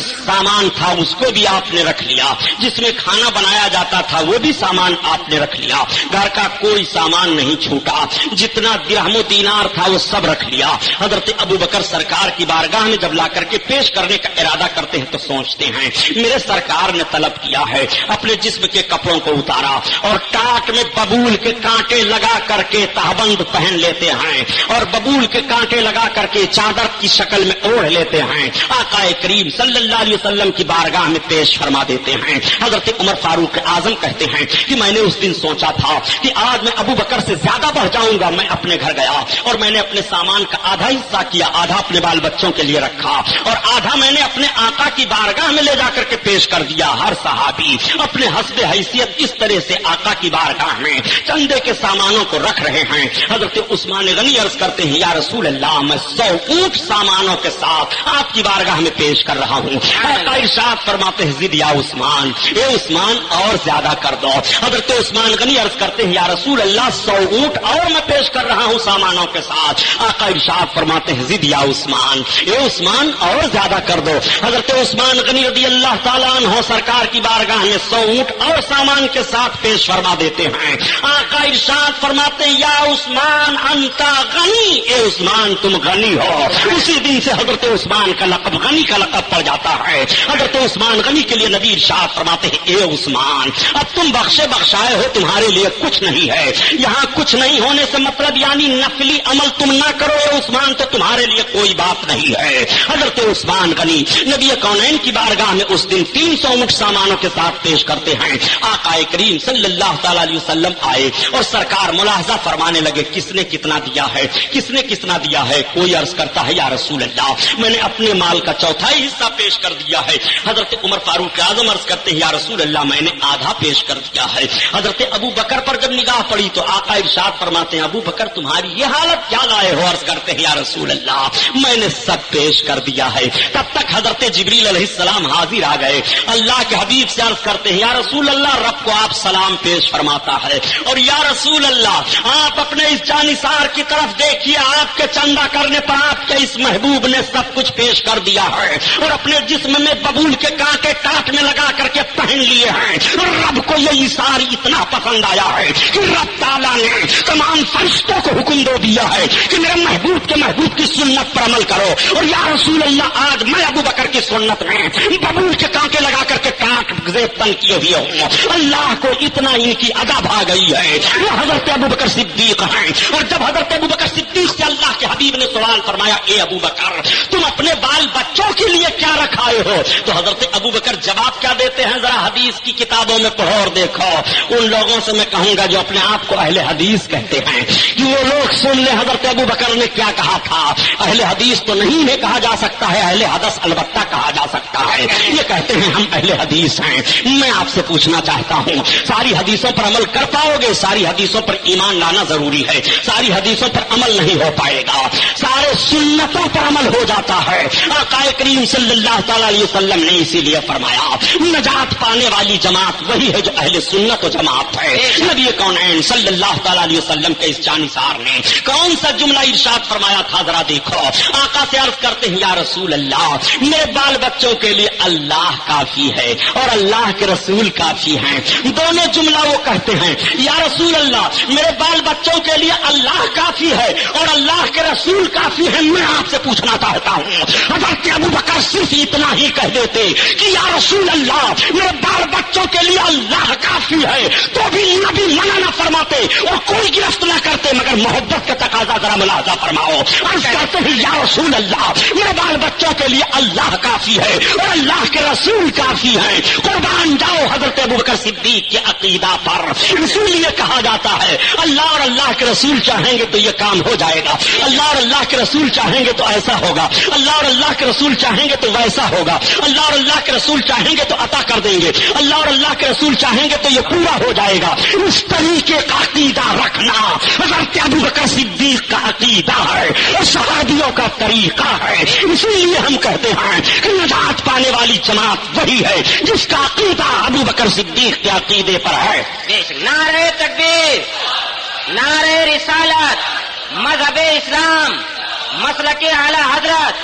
سامان تھا اس کو بھی آپ نے رکھ لیا، جس میں کھانا بنایا جاتا تھا وہ بھی سامان آپ نے رکھ لیا. گھر کا کوئی سامان نہیں چھوٹا، جتنا درہم و دینار تھا وہ سب رکھ لیا. حضرت ابوبکر سرکار کی بارگاہ میں جب لا کر کے پیش کرنے کا ارادہ کرتے ہیں تو سوچتے ہیں میرے سرکار نے طلب کیا ہے. اپنے جسم کے کپڑوں کو اتارا اور ٹاٹ میں ببول کے کانٹے لگا کر کے تہبند پہن لیتے ہیں اور ببول کے کانٹے لگا کر کے چادر کی شکل میں اوڑھ لیتے ہیں. آقا کریم صلی اللہ علیہ وسلم کی بارگاہ میں پیش فرما دیتے ہیں. حضرت عمر فاروق اعظم کہتے ہیں کہ میں نے اس دن سوچا تھا کہ آج میں ابو بکر سے زیادہ بڑھ جاؤں گا. میں اپنے گھر گیا اور میں نے اپنے سامان کا آدھا حصہ کیا، آدھا اپنے بال بچوں کے لیے رکھا اور آدھا میں نے اپنے آقا کی بارگاہ میں لے جا کر کے پیش کر دیا. ہر صحابی اپنے حسب حیثیت اس طرح سے آقا کی بارگاہ میں چندے کے سامانوں کو رکھ رہے ہیں. حضرت عثمان غنی عرض کرتے ہیں یا رسول اللہ میں 100 اونٹ سامانوں کے ساتھ آپ کی بارگاہ میں پیش کر رہا ہوں. آقا ارشاد فرماتے ہیں زد یا عثمان، اے عثمان اور زیادہ کر دو. حضرت عثمان غنی عرض کرتے ہیں یا رسول اللہ 100 اونٹ اور میں پیش کر رہا ہوں سامانوں کے ساتھ. آقا ارشاد فرماتے ہیں زد یا عثمان، اے عثمان اور زیادہ کر دو. حضرت عثمان غنی رضی اللہ تعالیٰ عنہ سرکار کی بارگاہ میں 100 اونٹ اور سامان کے ساتھ پیش فرما دیتے ہیں. آقا ارشاد فرماتے ہیں یا عثمان انتا غنی، اے عثمان تم غنی ہو. اسی دن سے حضرت عثمان کا لقب غنی کا لقب پڑ جاتا ہے. حضرت عثمان غنی کے لیے نبی ارشاد فرماتے ہیں اے عثمان اب تم بخشے بخشائے ہو، تمہارے لیے کچھ نہیں ہے. یہاں کچھ نہیں ہونے سے مطلب یعنی نفلی عمل تم نہ کرو اے عثمان تو تمہارے لیے کوئی بات نہیں ہے. حضرت عثمان غنی نبی کونین کی بارگاہ میں اس دن 300 اونٹ سامانوں کے ساتھ پیش کرتے ہیں. آقا کریم صلی اللہ تعالی علیہ وسلم آئے اور سرکار ملاحظہ فرمانے لگے کس نے کتنا دیا ہے، کس نے کتنا دیا ہے. کوئی عرض کرتا ہے یا رسول اللہ میں نے اپنے مال کا چوتھائی حصہ پیش کر دیا ہے. حضرت عمر فاروق اعظم عرض کرتے ہیں یا رسول اللہ میں نے آدھا پیش کر دیا ہے. حضرت ابو بکر پر جب نگاہ پڑی تو آقا ارشاد فرماتے ہیں ابو بکر تمہاری یہ حالت کیا لائے ہو؟ عرض کرتے ہیں یا رسول اللہ میں نے سب پیش کر دیا ہے. تب تک حضرت جبریل علیہ السلام حاضر آ گئے. اللہ کے حبیب سے عرض کرتے ہیں یا رسول اللہ رب کو آپ سلام پیش فرماتا ہے اور یا رسول اللہ آپ اپنے اس جانثار کی طرف دیکھیے، آپ کے چندہ کرنے پر آپ کے اس محبوب نے سب کچھ پیش کر دیا ہے اور اپنے جسم میں ببول کے کانٹے ٹاٹ میں لگا کر کے پہن لیے ہیں. رب کو یہ اثار اتنا پسند آیا ہے کہ رب تعالیٰ نے تمام فرشتوں کو حکم دے دیا ہے کہ میرے محبوب کے محبوب کی سنت پر عمل کرو. اور یا رسول اللہ آج میں ابو بکر کی سنت میں ببول کے کانٹے لگا کر کے ٹاٹ زیب تن کیے ہوئے ہوں. اللہ کو اتنا ان کی ادا بھا گئی ہے. وہ حضرت ابو بکر صدیق ہیں اور جب حضرت ابو بکر صدیق سے اللہ کے حبیب نے سوال فرمایا اے ابو بکر تم اپنے بال بچوں کے لیے کیا رکھائے ہو؟ تو حضرت ابو بکر جواب کیا دیتے ہیں ذرا حدیث کی کتابوں میں پڑھو اور دیکھو. ان لوگوں سے میں کہوں گا جو اپنے آپ کو اہل حدیث کہتے ہیں کہ وہ لوگ سن لیں حضرت ابو بکر نے کیا کہا تھا. اہل حدیث تو نہیں ہے کہا جا سکتا ہے، اہل حدث البتہ کہا جا سکتا ہے. یہ کہتے ہیں ہم اہل حدیث ہیں. میں آپ سے پوچھنا چاہتا ہوں ساری حدیثوں پر عمل کر پاؤ گے؟ ساری حدیثوں پر ایمان لانا ضروری ہے. ساری حدیثوں پر عمل نہیں ہو پائے گا. سارے سنتوں پر عمل ہو جاتا ہے. آقا کریم صلی اللہ تعالی علیہ وسلم نے اسی لیے فرمایا نجات پانے والی جماعت وہی ہے جو اہل سنت و جماعت ہے. نبی کونین صلی اللہ تعالی علیہ وسلم کے اس جانثار نے کون سا جملہ ارشاد فرمایا تھا ذرا دیکھو. آقا سے عرض کرتے ہیں یا رسول اللہ میرے بال بچوں کے لیے اللہ کافی ہے اور اللہ اللہ کے رسول کافی ہیں. دونوں جملہ وہ کہتے ہیں یا رسول اللہ میرے بال بچوں کے لیے اللہ کافی ہے اور اللہ کے رسول کافی ہے. میں آپ سے پوچھنا چاہتا ہوں حضرت ابوبکر صرف اتنا ہی کہہ دیتے کہ یا رسول اللہ میرے بال بچوں کے لیے اللہ کافی ہے تو بھی نبی منع نہ فرماتے اور کوئی گرفت نہ کرتے, مگر محبت کا تقاضا ذرا ملاحظہ فرماؤ. عرض کرتے ہیں یا رسول اللہ میرے بال بچوں کے لیے اللہ کافی ہے اور اللہ کے رسول کافی ہیں. قربان جاؤ حضرت ابوبکر صدیق کے عقیدہ پر. اسی لیے کہا جاتا ہے اللہ اور اللہ کے رسول چاہیں گے تو یہ کام ہو جائے گا, اللہ اور اللہ کے رسول چاہیں گے تو ایسا ہوگا, اللہ اور اللہ کے رسول چاہیں گے تو ویسا ہوگا, اللہ اور اللہ کے رسول چاہیں گے تو عطا کر دیں گے, اللہ اور اللہ کے رسول چاہیں گے تو یہ پورا ہو جائے گا. اس طریقے کا عقیدہ رکھنا حضرت ابوبکر صدیق کا عقیدہ ہے اور صحابیوں کا طریقہ ہے. اسی لیے ہم کہتے ہیں کہ نجات پانے والی جماعت وہی ہے جس کا عقیدہ ابوبکر صدیق کے عقیدے پر ہے. نعرہ تکبیر, نعرہ رسالت, مذہب اسلام, مسلک اعلی حضرت.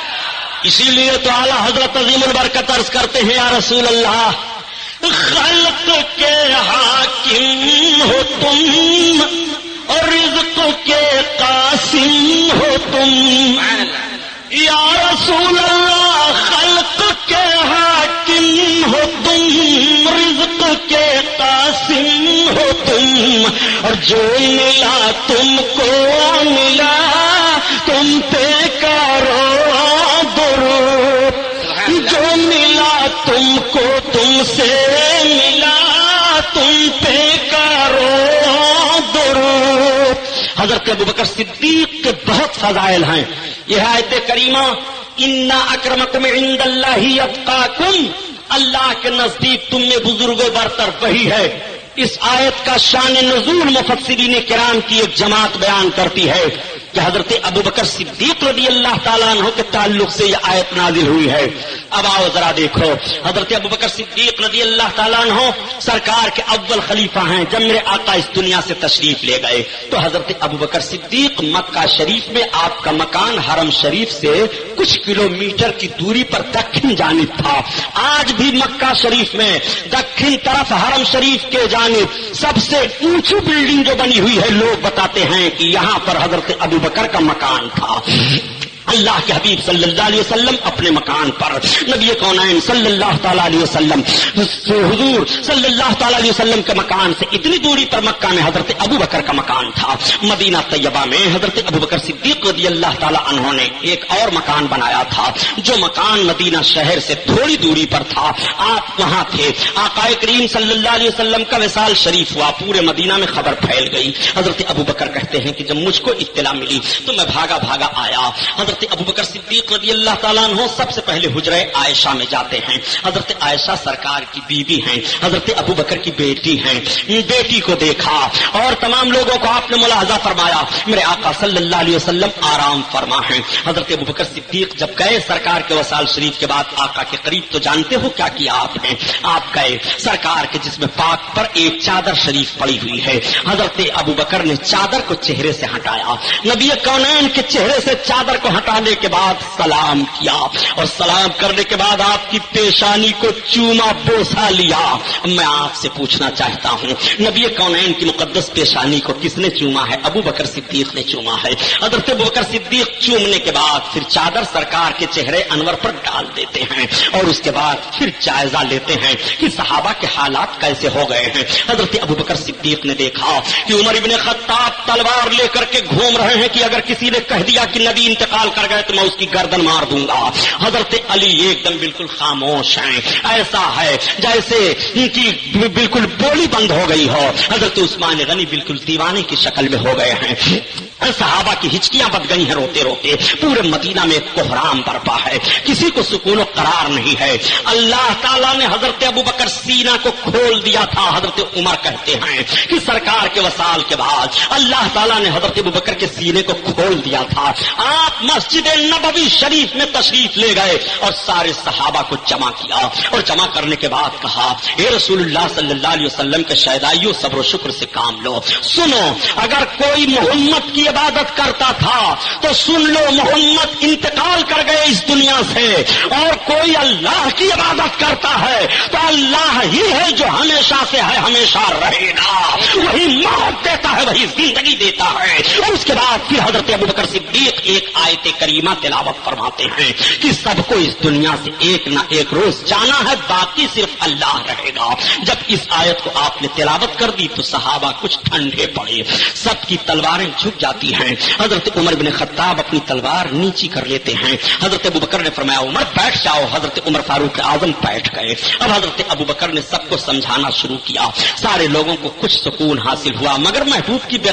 اسی لیے تو اعلی حضرت عظیم البرکت عرض کرتے ہیں یا رسول اللہ خلق کے حاکم ہو تم اور رزق کے قاسم ہو تم. یا رسول اللہ خلق کے حاکم ہو تم, رزق کے قاسم ہو تم, اور جو ملا تم کو ملا تم پہ کرو درود, جو ملا تم کو تم سے ملا تم پہ کرو درود. حضرت ابوبکر صدیق کے بہت فضائل ہیں. یہ آیت کریمہ انا اکرمکم عند اللہ اتقاکم, اللہ کے نزدیک تم میں بزرگ و برتر وہی ہے. اس آیت کا شان نزول مفسرین کرام کی ایک جماعت بیان کرتی ہے کہ حضرت ابوبکر صدیق رضی اللہ تعالیٰ عنہ کے تعلق سے یہ آیت نازل ہوئی ہے. اب آؤ ذرا دیکھو, حضرت ابوبکر صدیق رضی اللہ تعالیٰ عنہ سرکار کے اول خلیفہ ہیں. جب میرے آقا اس دنیا سے تشریف لے گئے تو حضرت ابوبکر صدیق مکہ شریف میں آپ کا مکان حرم شریف سے کچھ کلومیٹر کی دوری پر دکن جانب تھا. آج بھی مکہ شریف میں دکن طرف حرم شریف کے جانب سب سے اونچی بلڈنگ جو بنی ہوئی ہے, لوگ بتاتے ہیں کہ یہاں پر حضرت ابوبکر کا مکان تھا. اللہ کے حبیب صلی اللہ علیہ وسلم اپنے مکان پر, نبی کونین صلی اللہ تعالیٰ علیہ وسلم, حضور صلی اللہ تعالیٰ علیہ وسلم کے مکان سے اتنی دوری پر مکہ میں حضرت ابوبکر کا مکان تھا. مدینہ طیبہ میں حضرت ابوبکر صدیق رضی اللہ تعالیٰ عنہ نے ایک اور مکان بنایا تھا, جو مکان مدینہ شہر سے تھوڑی دوری پر تھا. آپ وہاں تھے, آقا کریم صلی اللہ علیہ وسلم کا وصال شریف ہوا, پورے مدینہ میں خبر پھیل گئی. حضرت ابوبکر کہتے ہیں کہ جب مجھ کو اطلاع ملی تو میں بھاگا بھاگا آیا. حضرت ابوبکر صدیق رضی اللہ تعالیٰ عنہ سب سے پہلے حجرہ عائشہ میں جاتے ہیں. حضرت عائشہ سرکار کی بیوی ہیں, حضرت ابوبکر کی بیٹی ہیں. بیٹی کو دیکھا اور تمام لوگوں کو آپ نے ملاحظہ فرمایا میرے آقا صلی اللہ علیہ وسلم آرام فرما ہیں. حضرت ابوبکر صدیق جب گئے سرکار کے وصال شریف کے بعد آقا کے قریب, تو جانتے ہو کیا کیا آپ نے؟ آپ گئے سرکار کے جسم پاک پر ایک چادر شریف پڑی ہوئی ہے. حضرت ابوبکر نے چادر کو چہرے سے ہٹایا, نبی کونین کے چہرے سے چادر کو ہٹانے کے بعد سلام کیا, اور سلام کرنے کے بعد آپ کی پیشانی کو چوما بوسا لیا. میں آپ سے پوچھنا چاہتا ہوں نبی کونین کی مقدس پیشانی کو کس نے چوما ہے؟ ابوبکر صدیق نے چوما ہے. حضرت ابوبکر صدیق چومنے کے بعد پھر چادر سرکار کے چہرے انور پر ڈال دیتے ہیں اور اس کے بعد پھر جائزہ لیتے ہیں کہ صحابہ کے حالات کیسے ہو گئے ہیں. حضرت ابوبکر صدیق نے دیکھا کہ عمر ابن خطاب تلوار لے کر کے گھوم رہے ہیں کہ اگر کسی نے کہہ دیا کہ نبی انتقال کر گئے تو میں اس کی گردن مار دوں گا. حضرت علی ایک دم بالکل خاموش ہیں, ایسا ہے جیسے ان کی بالکل بولی بند ہو گئی ہو. حضرت عثمان غنی بالکل دیوانے کی شکل میں ہو گئے ہیں. صحابہ کی ہچکیاں بد گئی ہیں روتے روتے. پورے مدینہ میں کوہرام برپا ہے, کسی کو سکون و قرار نہیں ہے. اللہ تعالیٰ نے حضرت ابوبکر سینہ کو کھول دیا تھا. حضرت عمر کہتے ہیں کہ سرکار کے وصال کے بعد اللہ تعالیٰ نے حضرت ابوبکر کے سینے کو کھول دیا تھا. آپ مسجد نبوی شریف میں تشریف لے گئے اور سارے صحابہ کو جمع کیا, اور جمع کرنے کے بعد کہا اے رسول اللہ صلی اللہ علیہ وسلم کے شہدائیوں, صبر و شکر سے کام لو. سنو, اگر کوئی محمد کی عبادت کرتا تھا تو سن لو محمد انتقال کر گئے اس دنیا سے، اور کوئی اللہ کی عبادت کرتا ہے تو اللہ ہی ہے جو ہمیشہ سے ہے، ہمیشہ رہے گا، وہی موت دیتا ہے، وہی زندگی دیتا ہے۔ اور اس کے بعد پھر حضرت ابوبکر صدیق ایک آیت کریمہ تلاوت فرماتے ہیں کہ سب کو اس دنیا سے ایک نہ ایک روز جانا ہے، باقی صرف اللہ رہے گا۔ جب اس آیت کو آپ نے تلاوت کر دی تو صحابہ کچھ ٹھنڈے پڑے، سب کی تلواریں جھک جاتی ہیں۔ حضرت عمر بن خطاب اپنی تلوار نیچی کر لیتے ہیں۔ حضرت ابوبکر نے فرمایا عمر بیٹھ جاؤ، حضرت عمر فاروق اعظم بیٹھ گئے۔ اب حضرت ابوبکر نے سب کو سمجھانا شروع کیا، سارے لوگوں کو کچھ سکون حاصل ہوا، مگر محبوب کی بے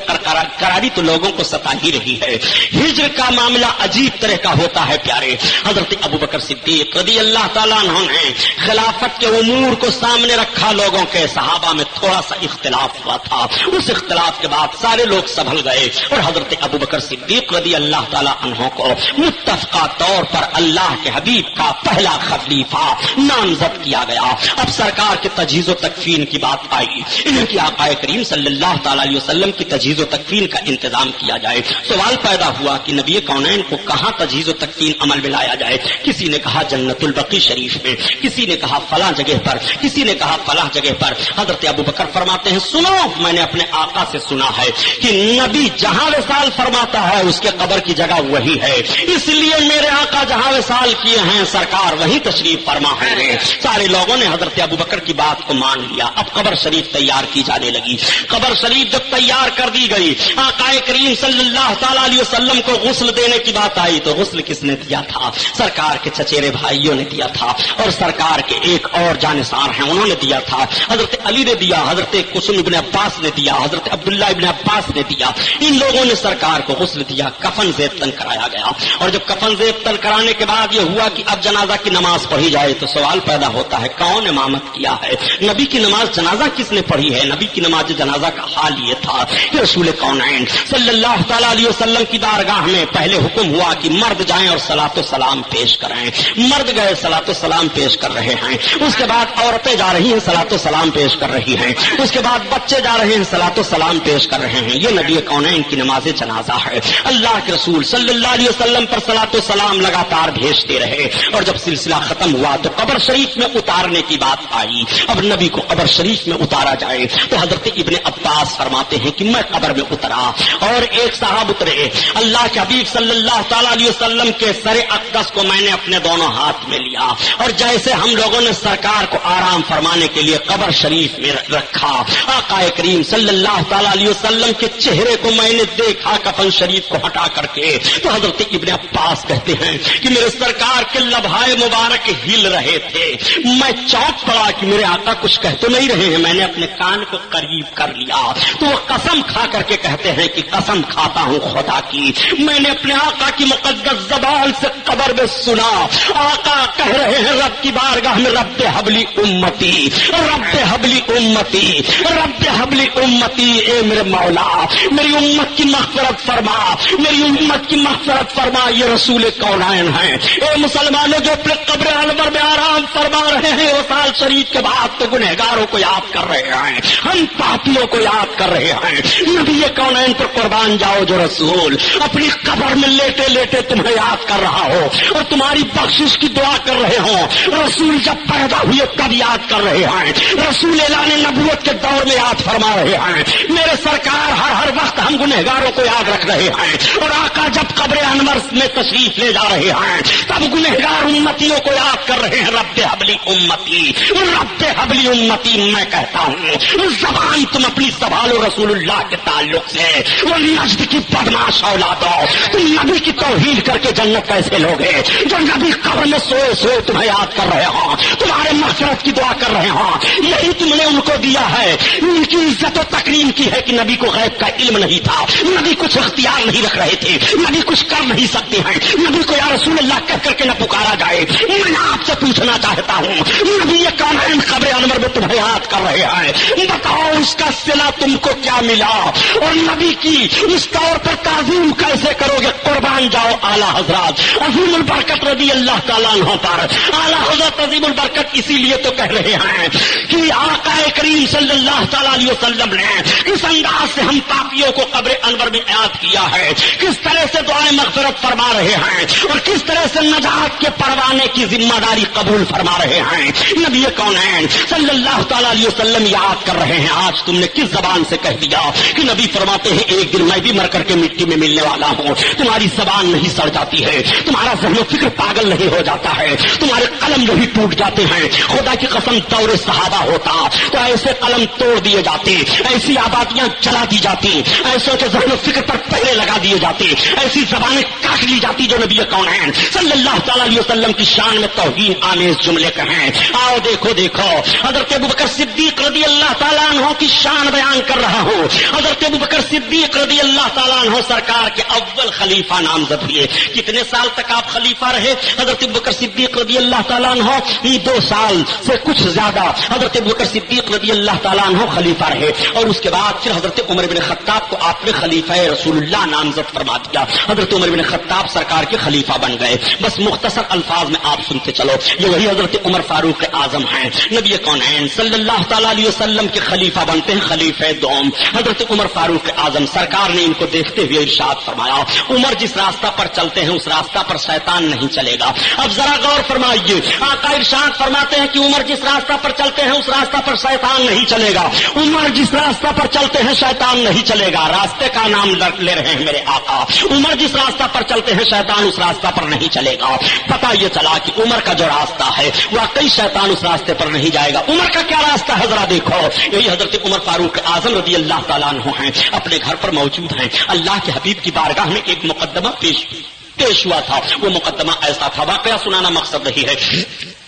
قراری تو لوگوں کو ستا ہی رہی ہے۔ ہجر کا معاملہ عجیب طرح کا ہوتا ہے پیارے۔ حضرت ابوبکر صدیق رضی اللہ تعالیٰ عنہ نے خلافت کے امور کو سامنے رکھا، لوگوں کے صحابہ میں تھوڑا سا اختلاف ہوا تھا، اس اختلاف کے بعد سارے لوگ سنبھل گئے اور حضرت ابوبکر صدیق رضی اللہ تعالیٰ عنہ کو متفقہ طور پر اللہ کے حبیب کا پہلا خلیفہ نامزد کیا گیا۔ اب سرکار کے تجہیز و تکفین کی بات آئی، ان کی آقا کریم صلی اللہ تعالی علیہ وسلم کی تجہیز و تکفین کا انتظام کیا جائے۔ سوال پیدا ہوا کہ نبی کونین کو کہاں تجہیز و تکفین عمل میں لایا جائے؟ کسی نے کہا جنت البقیع شریف میں، کسی نے کہا فلاں جگہ پر، کسی نے کہا فلاں جگہ پر۔ حضرت ابوبکر فرماتے ہیں سنو، میں نے اپنے آقا سے سنا ہے کہ نبی جہاں وصال فرماتا ہے اس کے قبر کی جگہ وہی ہے، اس لیے میرے آقا جہاں وصال کیے ہیں سرکار وہیں تشریف فرما ہے۔ سارے لوگوں نے حضرت ابوبکر کی بات کو مان لیا۔ اب قبر شریف تیار کی جانے لگی۔ قبر شریف جب تیار کر دی گئی، آقا کریم صلی اللہ تعالی علیہ وسلم کو غسل دینے کی بات آئی تو غسل کس نے دیا تھا؟ سرکار کے چچیرے بھائیوں نے دیا تھا، اور سرکار کے ایک اور جانثار ہیں انہوں نے دیا تھا، حضرت علی نے دیا، حضرت قاسم ابن عباس نے دیا، حضرت عبداللہ ابن عباس نے دیا۔ ان لوگوں نے سرکار کو غسل دیا، کفن زیب تن کرایا گیا، اور جب کفن زیب تن کرانے کے بعد یہ ہوا کہ اب جنازہ کی نماز پڑھی جائے تو سوال پیدا ہوتا ہے کون امامت کیا ہے؟ نبی کی نماز جنازہ کس نے پڑھی ہے؟ نبی کی نماز جنازہ کا حال یہ تھا کہ رسول کونین صلی اللہ تعالی علیہ وسلم کی بارگاہ میں پہلے حکم ہوا کہ مرد جائیں اور صلاۃ و سلام پیش کریں۔ مرد گئے صلاۃ و سلام پیش کر رہے ہیں، اس کے بعد عورتیں جا رہی ہیں صلاۃ و سلام پیش کر رہی ہیں، اس کے بعد بچے جا رہے ہیں صلاۃ و سلام پیش کر رہے ہیں۔ یہ نبی کونین کی نماز جنازہ ہے۔ اللہ کے رسول صلی اللہ علیہ وسلم پر صلاۃ و سلام لگاتار بھیجتے رہے، اور جب سلسلہ ختم ہوا تو قبر شریف میں اتارنے کی بات آئی۔ اب نبی کو قبر شریف میں اتارا جائے تو حضرت ابن عباس فرماتے ہیں کہ میں قبر میں اترا اور ایک صاحب اترے، اللہ کے حبیب صلی اللہ تعالی علیہ وسلم کے سر اقدس کو میں نے اپنے دونوں ہاتھ میں لیا، اور جیسے ہم لوگوں نے سرکار کو آرام فرمانے کے لیے قبر شریف میں رکھا، آقا کریم صلی اللہ تعالی علیہ وسلم کے چہرے کو میں نے دیکھا کفن شریف کو ہٹا کر کے، تو حضرت ابن عباس کہتے ہیں کہ میرے سرکار کے لبھائے مبارک ہل رہے تھے، میں چونک پڑا کہ میرے آقا کچھ کہہ تو نہیں رہے ہیں۔ میں نے اپنے کان کو قریب کر لیا تو وہ قسم کھا کر کے کہتے ہیں کہ قسم کھاتا ہوں خدا کی، میں نے اپنے آقا کی مقدس زبان سے قبر میں سنا، آقا کہہ رہے ہیں رب کی بارگاہ میں رب حبلی امتی، رب حبلی امتی، رب حبلی امتی، اے میرے مولا میری امت کی مغفرت فرما، میری امت کی مغفرت فرما۔ یہ رسول کونین ہیں۔ اے مسلمانوں جو اپنے قبر انور میں آرام فرما رہے ہیں، وصال شریف کے بعد تو گنہگاروں کو یاد کر رہے ہیں، ہم پاپیوں کو یاد کر رہے ہیں۔ نبی کونین پر قربان جاؤ جو رسول اپنی قبر میں لیٹے لیٹے تمہیں یاد کر رہا ہو اور تمہاری بخشش کی دعا کر رہے ہوں، رسول جب پیدا ہوئے تب یاد کر رہے ہیں، رسول اعلان نبوت کے دور میں یاد فرما رہے ہیں، میرے سرکار ہر وقت ہم گنہگاروں کو یاد رکھ رہے ہیں، اور آقا جب قبر انور میں تشریف لے جا رہے ہیں تب گنہگار امتیوں کو یاد کر رہے ہیں، رب حبلی امتی، رب حبلی امتی۔ میں کہتا ہوں زبان تم اپنی سنبھالو رسول اللہ کے تعلق سے، وہ نجد کی بدماش اولادوں، تم نبی کی توہین کر کے جنت کیسے لوگے؟ جو نبی قبر میں سوئے سوئے تمہیں یاد کر رہے ہوں، تمہارے مغفرت کی دعا کر رہے ہوں، یہی تم نے ان کو دیا ہے۔ ان کی عزت و تکریم کی ہے کہ نبی کو غیب کا علم نہیں تھا، نبی کچھ اختیار نہیں رکھ رہے تھے، نبی کچھ کر نہیں سکتے ہیں، نبی کو یا رسول اللہ کہہ کر کے نہ پکارا جائے۔ میں آپ سے پوچھنا چاہتا ہوں، نبی کونین قبر انور میں تمہیں یاد کر رہے ہیں، بتاؤ اس کا صلہ تم کو کیا ملا؟ ملا اور نبی کی اس طور پر تعظیم کیسے کرو گے؟ قربان جاؤ اعلیٰ حضرات عظیم البرکت رضی اللہ تعالیٰ عنہ پر. اعلیٰ حضرت عظیم البرکت اسی لیے تو کہہ رہے ہیں کہ آقا کریم صلی اللہ تعالیٰ علیہ وسلم نے اس انداز سے ہم پاپیوں کو قبر انور میں یاد کیا ہے، کس طرح سے دعائیں مغفرت فرما رہے ہیں اور کس طرح سے نجات کے پروانے کی ذمہ داری قبول فرما رہے ہیں. نبی کونین صلی اللہ تعالیٰ علیہ وسلم یاد کر رہے ہیں. آج تم نے کس زبان سے کہہ دیا کہ نبی فرماتے ہیں ایک دن میں بھی مر کر کے مٹی میں ملنے والا ہوں. تمہاری زبان نہیں سڑ جاتی ہے، تمہارا ذہن و فکر پاگل نہیں ہو جاتا ہے، تمہارے قلم نہیں ٹوٹ جاتے ہیں. خدا کی قسم دور صحابہ ہوتا تو ایسے قلم توڑ دیے جاتے، ایسی آبادیاں جلا دی جاتی، ایسے کے ذہن و فکر پر پہرے لگا دیے جاتے، ایسی زبانیں کاٹ لی جاتی جو نبی کونین صلی اللہ تعالیٰ علیہ وسلم کی شان میں توہین آمیز جملے کہیں. آؤ دیکھو دیکھو حضرت ابوبکر صدیق رضی اللہ تعالیٰ عنہ کی شان بیان کر رہا ہوں. حضرت ابوبکر صدیق رضی اللہ تعالیٰ عنہ سرکار کے اول خلیفہ نامزد ہوئے. کتنے سال تک آپ خلیفہ رہے؟ حضرت ابوبکر صدیق رضی اللہ تعالیٰ عنہ 2 سال سے کچھ زیادہ حضرت ابوبکر صدیق رضی اللہ تعالیٰ عنہ خلیفہ رہے اور اس کے بعد پھر حضرت عمر بن خطاب کو آپ نے خلیفہ رسول اللہ نامزد فرما دیا. حضرت عمر بن خطاب سرکار کے خلیفہ بن گئے. بس مختصر الفاظ میں آپ سنتے چلو، یہ وہی حضرت عمر فاروق اعظم ہیں. نبی کونین صلی اللہ تعالیٰ علیہ وسلم کے خلیفہ بنتے ہیں خلیفہ دوم حضرت عمر فاروق اعظم. سرکار نے ان کو دیکھتے ہوئے ارشاد فرمایا عمر جس راستہ پر چلتے ہیں اس راستہ پر شیطان نہیں چلے گا. اب ذرا غور فرمائیے، آقا ارشاد فرماتے ہیں کہ عمر جس راستہ پر چلتے ہیں اس راستہ پر شیطان نہیں چلے گا. عمر جس راستہ پر چلتے ہیں شیطان نہیں چلے گا. راستے کا نام لے رہے ہیں میرے آقا. عمر جس راستہ پر چلتے ہیں شیطان اس راستہ پر نہیں چلے گا. پتا یہ چلا کہ عمر کا جو راستہ ہے واقعی شیطان اس راستے پر نہیں جائے گا. عمر کا کیا راستہ ہے ذرا دیکھو. یہی حضرت عمر فاروق اعظم رضی اللہ تعالیٰ عنہ ہیں، اپنے گھر پر موجود ہیں. اللہ کے حبیب کی بارگاہ میں ایک مقدمہ پیش ہوا تھا. وہ مقدمہ ایسا تھا، واقعہ سنانا مقصد نہیں ہے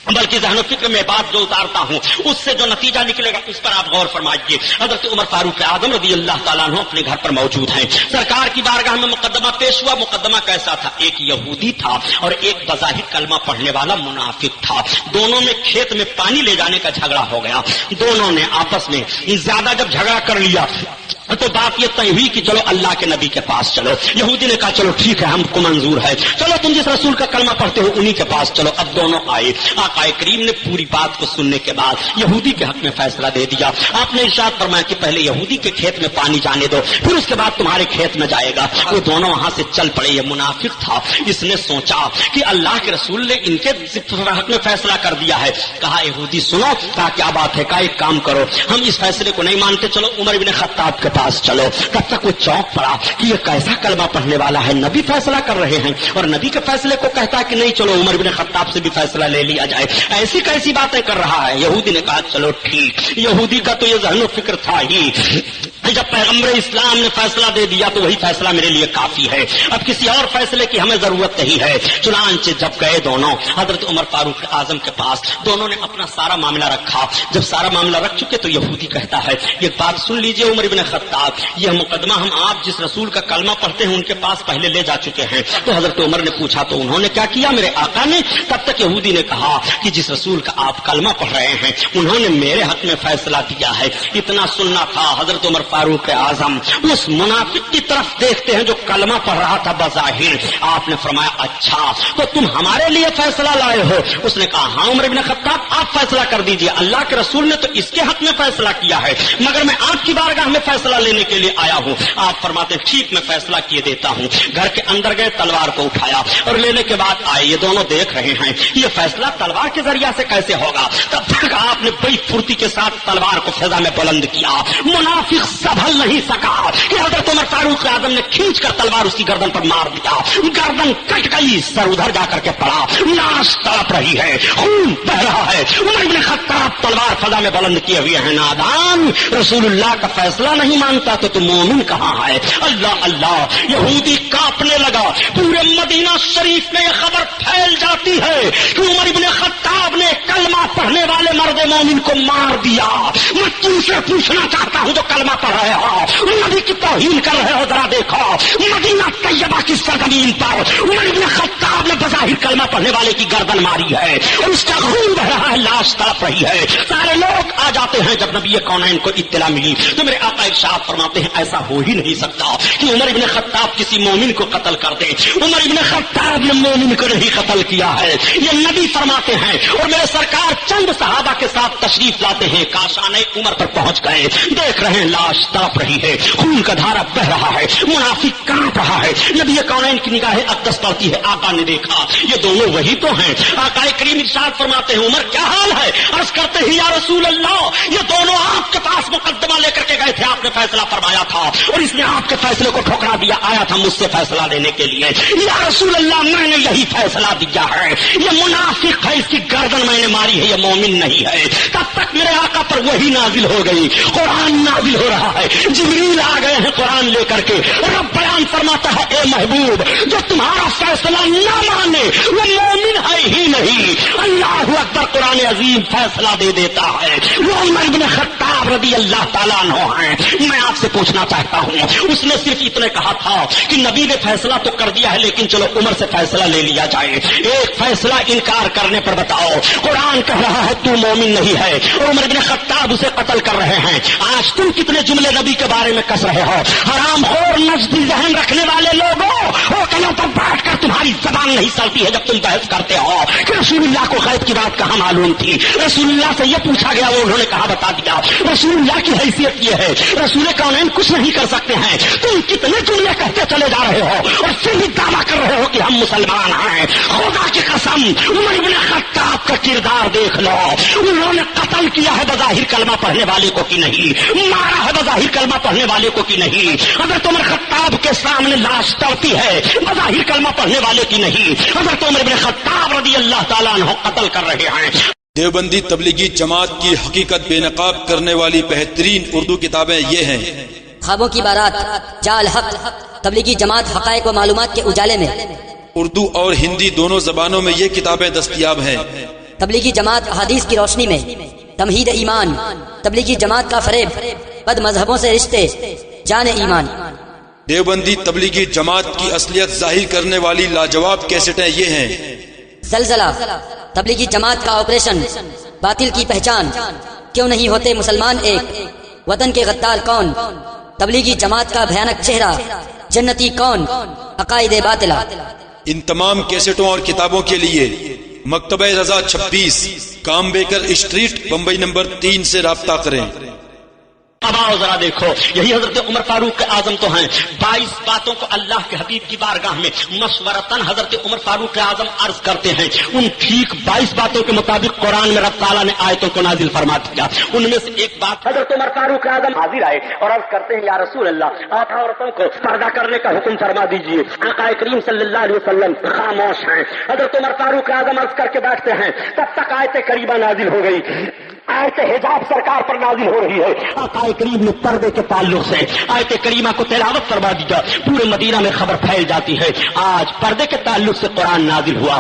بلکہ ذہن و فکر میں بات جو اتارتا ہوں اس سے جو نتیجہ نکلے گا اس پر آپ غور فرمائیے. حضرت عمر فاروق اعظم رضی اللہ تعالیٰ عنہ اپنے گھر پر موجود ہیں. سرکار کی بارگاہ میں مقدمہ پیش ہوا. مقدمہ کیسا تھا؟ ایک یہودی تھا اور ایک بظاہر کلمہ پڑھنے والا منافق تھا. دونوں میں کھیت میں پانی لے جانے کا جھگڑا ہو گیا. دونوں نے آپس میں زیادہ جب جھگڑا کر لیا تو بات یہ طے ہوئی کہ چلو اللہ کے نبی کے پاس چلو. یہودی نے کہا چلو ٹھیک ہے ہم کو منظور ہے، چلو تم جس رسول کا کلمہ پڑھتے ہو انہی کے پاس چلو. اب دونوں آئے. آقا کریم نے پوری بات کو سننے کے بعد یہودی کے حق میں فیصلہ دے دیا. آپ نے ارشاد فرمایا کہ پہلے یہودی کے کھیت میں پانی جانے دو پھر اس کے بعد تمہارے کھیت میں جائے گا. وہ دونوں وہاں سے چل پڑے. یہ منافق تھا، اس نے سوچا کہ اللہ کے رسول نے ان کے حق میں فیصلہ کر دیا ہے. کہا یہودی سنو، کہا کیا بات ہے؟ کہا ایک کام کرو، ہم اس فیصلے کو نہیں مانتے، چلو عمر بن خطاب کے پاس چلو. تب تک وہ چونک پڑا کہ یہ کیسا کلمہ پڑھنے والا ہے، نبی فیصلہ کر رہے ہیں اور نبی کے فیصلے کو کہتا ہے کہ نہیں چلو عمر بن خطاب سے بھی فیصلہ لے لیا جائے. ایسی کیسی باتیں کر رہا ہے؟ یہودی نے کہا چلو ٹھیک. یہودی کا تو یہ ذہن و فکر تھا ہی، جب پیغمبر اسلام نے فیصلہ دے دیا تو وہی فیصلہ میرے لیے کافی ہے، اب کسی اور فیصلے کی ہمیں ضرورت نہیں ہے. چنانچہ جب گئے دونوں حضرت عمر فاروق اعظم کے پاس، دونوں نے اپنا سارا معاملہ رکھا. جب سارا معاملہ رکھ چکے تو یہودی کہتا ہے یہ بات سن لیجئے عمر بن خطاب، یہ مقدمہ ہم آپ جس رسول کا کلمہ پڑھتے ہیں ان کے پاس پہلے لے جا چکے ہیں. تو حضرت عمر نے پوچھا تو انہوں نے کیا کیا میرے آقا نے؟ تب تک یہودی نے کہا کہ جس رسول کا آپ کلمہ پڑھ رہے ہیں انہوں نے میرے حق میں فیصلہ دیا ہے. اتنا سننا تھا. حضرت عمر فاروق اعظم اس منافق کی طرف دیکھتے ہیں جو کلمہ پڑھ رہا تھا بظاہر. آپ نے فرمایا اچھا تو تم ہمارے لیے فیصلہ لائے ہو؟ اس نے کہا ہاں عمر بن خطاب آپ فیصلہ کر دیجئے. اللہ کے رسول نے تو اس کے حق میں فیصلہ کیا ہے مگر میں آپ کی بارگاہ میں فیصلہ لینے کے لیے آیا ہوں. آپ فرماتے ہیں ٹھیک میں فیصلہ کیے دیتا ہوں. گھر کے اندر گئے، تلوار کو اٹھایا اور لینے کے بعد آئے. یہ دونوں دیکھ رہے ہیں یہ فیصلہ تلوار کے ذریعہ سے کیسے ہوگا. تب تک آپ نے بڑی پھرتی کے ساتھ تلوار کو فضا میں بلند کیا. منافق سنبھل نہیں سکا کہ حضرت عمر فاروق اعظم نے کھینچ کر تلوار اس کی گردن پر مار دیا. گردن کٹ گئی، سر ادھر جا کر کے پڑا، لاش تڑپ رہی ہے، خون بہ رہا ہے. عمر بن خطاب تلوار فضا میں بلند کیے ہوئے ہیں. نادان، رسول اللہ کا فیصلہ نہیں مانتا تو تم مومن کہاں ہے؟ اللہ اللہ. یہودی کانپنے لگا. پورے مدینہ شریف میں یہ خبر پھیل جاتی ہے کہ عمر بن خطاب نے کلمہ پڑھنے والے مرد مومن کو مار دیا. میں تم سے پوچھنا چاہتا ہوں جو کلمہ پڑھ رہے ہو، نبی کی توہین کر رہے ہو، ذرا دیکھو مدینہ طیبہ کی سرزمین پر عمر بن خطاب نے بظاہر کلمہ پڑھنے والے کی گردن ماری ہے اور اس کا خون بہ رہا ہے، لاش تڑپ رہی ہے، سارے لوگ آ جاتے ہیں۔ جب نبی کونین کو اطلاع ملی تو میرے آقا ارشاد فرماتے ہیں ایسا ہو ہی نہیں سکتا کہ عمر بن خطاب کسی مومن کو قتل کر دے۔ عمر بن خطاب نے مومن کو نہیں قتل کیا ہے، یہ نبی فرماتے ہیں، اور میرے سرکار چند صحابہ کے ساتھ تشریف لاتے ہیں، کاشانے عمر پر پہنچ گئے، دیکھ رہے ہیں لاش تڑپ رہی ہے، خون کا دھارا بہ رہا ہے، منافق کانپ رہا ہے۔ نبی کونین کی نگاہیں اقدس پڑتی ہے، آقا نے دیکھا یہ دونوں وہی تو ہیں۔ آقا کریم ارشاد فرماتے ہیں عمر کیا حال ہے؟ عرض کرتے ہیں یا رسول اللہ یہ دونوں آپ کے پاس مقدمہ لے کر کے گئے تھے، آپ نے فیصلہ فرمایا تھا اور اس نے آپ کے فیصلے کو ٹھکرا دیا، آیا تھا مجھ سے فیصلہ لینے کے لیے۔ یا رسول اللہ میں نے یہی فیصلہ دیا ہے، یہ منافق ہے، اس کی گردن میں نے ماری ہے، یہ مومن نہیں ہے۔ تب تک میرے آقا پر وہی نازل ہو گئی، قرآن نازل ہو رہا ہے، جبریل آ گئے ہیں قرآن لے کر کے۔ رب بیان فرماتا ہے اے محبوب جو تمہارا فیصلہ نہ مانے وہ مومن ہے ہی نہیں۔ اللہ اکبر، قرآن عظیم فیصلہ دے دیتا ہے، وہ عمر بن خطاب رضی اللہ تعالیٰ عنہ ہیں۔ میں آپ سے پوچھنا چاہتا ہوں، اس نے صرف اتنے کہا تھا کہ نبی نے فیصلہ تو کر دیا ہے لیکن چلو عمر سے فیصلہ لے لیا جائے، ایک فیصلہ انکار کرنے پر بتاؤ۔ قرآن کہہ رہا ہے تو مومن نہیں ہے اور عمر بن خطاب اسے قتل کر رہے ہیں، آج تم کتنے جملے نبی کے بارے میں کس رہے ہو؟ حرام خور نزدی ذہن رکھنے والے لوگوں، ہوٹلوں پر بیٹھ کر تمہاری زبان نہیں چلتی ہے جب تم بحث کرتے ہو کہ رسول اللہ کو غیب کی بات کہاں معلوم تھی؟ رسول اللہ سے یہ پوچھا گیا وہ انہوں نے کہا بتا دیا۔ رسول اللہ کی حیثیت یہ ہے، رسول کونین کچھ نہیں کر سکتے ہیں، تم کتنے جملے کہتے چلے جا رہے ہو اور پھر بھی دعویٰ کر رہے ہو کہ ہم مسلمان ہیں۔ خدا کی قسم عمر بن خطاب کا کردار دیکھ لو، انہوں نے قتل کیا ہے بظاہر کلمہ پڑھنے والے کو کہ نہیں، مارا ہے بظاہر کلمہ پڑھنے والے کو کہ نہیں۔ حضرت عمر خطاب کے سامنے لاش تڑپتی ہے بظاہر کلمہ پڑھنے والے کی نہیں، حضرت عمر بن خطاب رضی اللہ تعالیٰ عنہ قتل کر رہے ہیں۔ دیوبندی تبلیغی جماعت کی حقیقت بے نقاب کرنے والی بہترین اردو کتابیں یہ ہیں: خوابوں کی بارات، جال حق، تبلیغی جماعت حقائق و معلومات کے اجالے میں۔ اردو اور ہندی دونوں زبانوں میں یہ کتابیں دستیاب ہیں۔ تبلیغی جماعت احادیث کی روشنی میں، تمہید ایمان، تبلیغی جماعت کا فریب، بد مذہبوں سے رشتے، جان ایمان۔ دیوبندی تبلیغی جماعت کی اصلیت ظاہر کرنے والی لاجواب کیسٹیں یہ ہیں: زلزلہ، تبلیغی جماعت کا آپریشن، باطل کی پہچان، کیوں نہیں ہوتے مسلمان ایک، وطن کے غدار کون، تبلیغی جماعت کا بھیانک چہرہ، جنتی کون، عقائد باطلہ۔ ان تمام کیسٹوں اور کتابوں کے لیے مکتبہ رضا 26 کام بیکر اسٹریٹ بمبئی نمبر 3 سے رابطہ کریں۔ اب آؤ ذرا دیکھو، یہی حضرت عمر فاروق اعظم تو ہیں، 22 باتوں کو اللہ کے حبیب کی بارگاہ میں مشورتاً حضرت عمر فاروق اعظم عرض کرتے ہیں، ان ٹھیک 22 باتوں کے مطابق قرآن میں رب تعالیٰ نے آیتوں کو نازل فرما دیا۔ ان میں سے ایک بات حضرت عمر فاروق اعظم حاضر آئے اور عرض کرتے ہیں یا رسول اللہ آپ عورتوں کو پردہ کرنے کا حکم فرما دیجیے۔ آقا کریم صلی اللہ علیہ وسلم خاموش ہیں، حضرت عمر فاروق اعظم عرض کر کے بیٹھتے ہیں، تب تک آیت کریمہ نازل ہو گئی، آیت حجاب سرکار پر نازل ہو رہی ہے۔ آقا کریم نے پردے کے تعلق سے آیت کریمہ کو تلاوت فرما دیا، پورے مدینہ میں خبر پھیل جاتی ہے آج پردے کے تعلق سے قرآن نازل ہوا،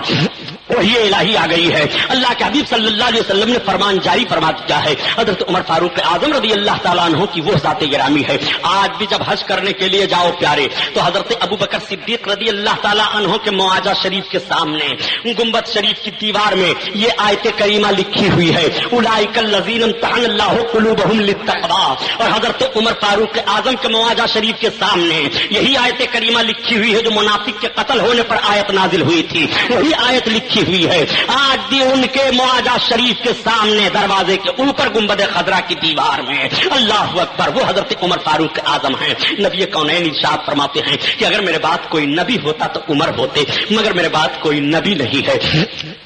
وحی الہی آ گئی ہے۔ اللہ کے حبیب صلی اللہ علیہ وسلم نے فرمان جاری فرما دیا ہے۔ حضرت عمر فاروق اعظم رضی اللہ تعالیٰ عنہ کی وہ ذات گرامی ہے، آج بھی جب حج کرنے کے لیے جاؤ پیارے تو حضرت ابو بکر صدیق رضی اللہ تعالیٰ عنہ کے معاجہ شریف کے سامنے گنبد شریف کی دیوار میں یہ آیت کریمہ لکھی ہوئی ہے، اولئک الذین امتحن اللہ قلوبہم للتقوی۔ اور حضرت عمر فاروق اعظم کے معاجہ شریف کے سامنے یہی آیت کریمہ لکھی ہوئی ہے جو منافق کے قتل ہونے پر آیت نازل ہوئی تھی، وہی آیت لکھی ہوئی ہے آج بھی ان کے معاجہ شریف کے سامنے دروازے کے اوپر گنبد خضرا کی دیوار میں۔ اللہ اکبر، وہ حضرت عمر فاروق اعظم ہیں۔ نبی کونین ارشاد فرماتے ہیں کہ اگر میرے بعد کوئی نبی ہوتا تو عمر ہوتے، مگر میرے بعد کوئی نبی نہیں ہے۔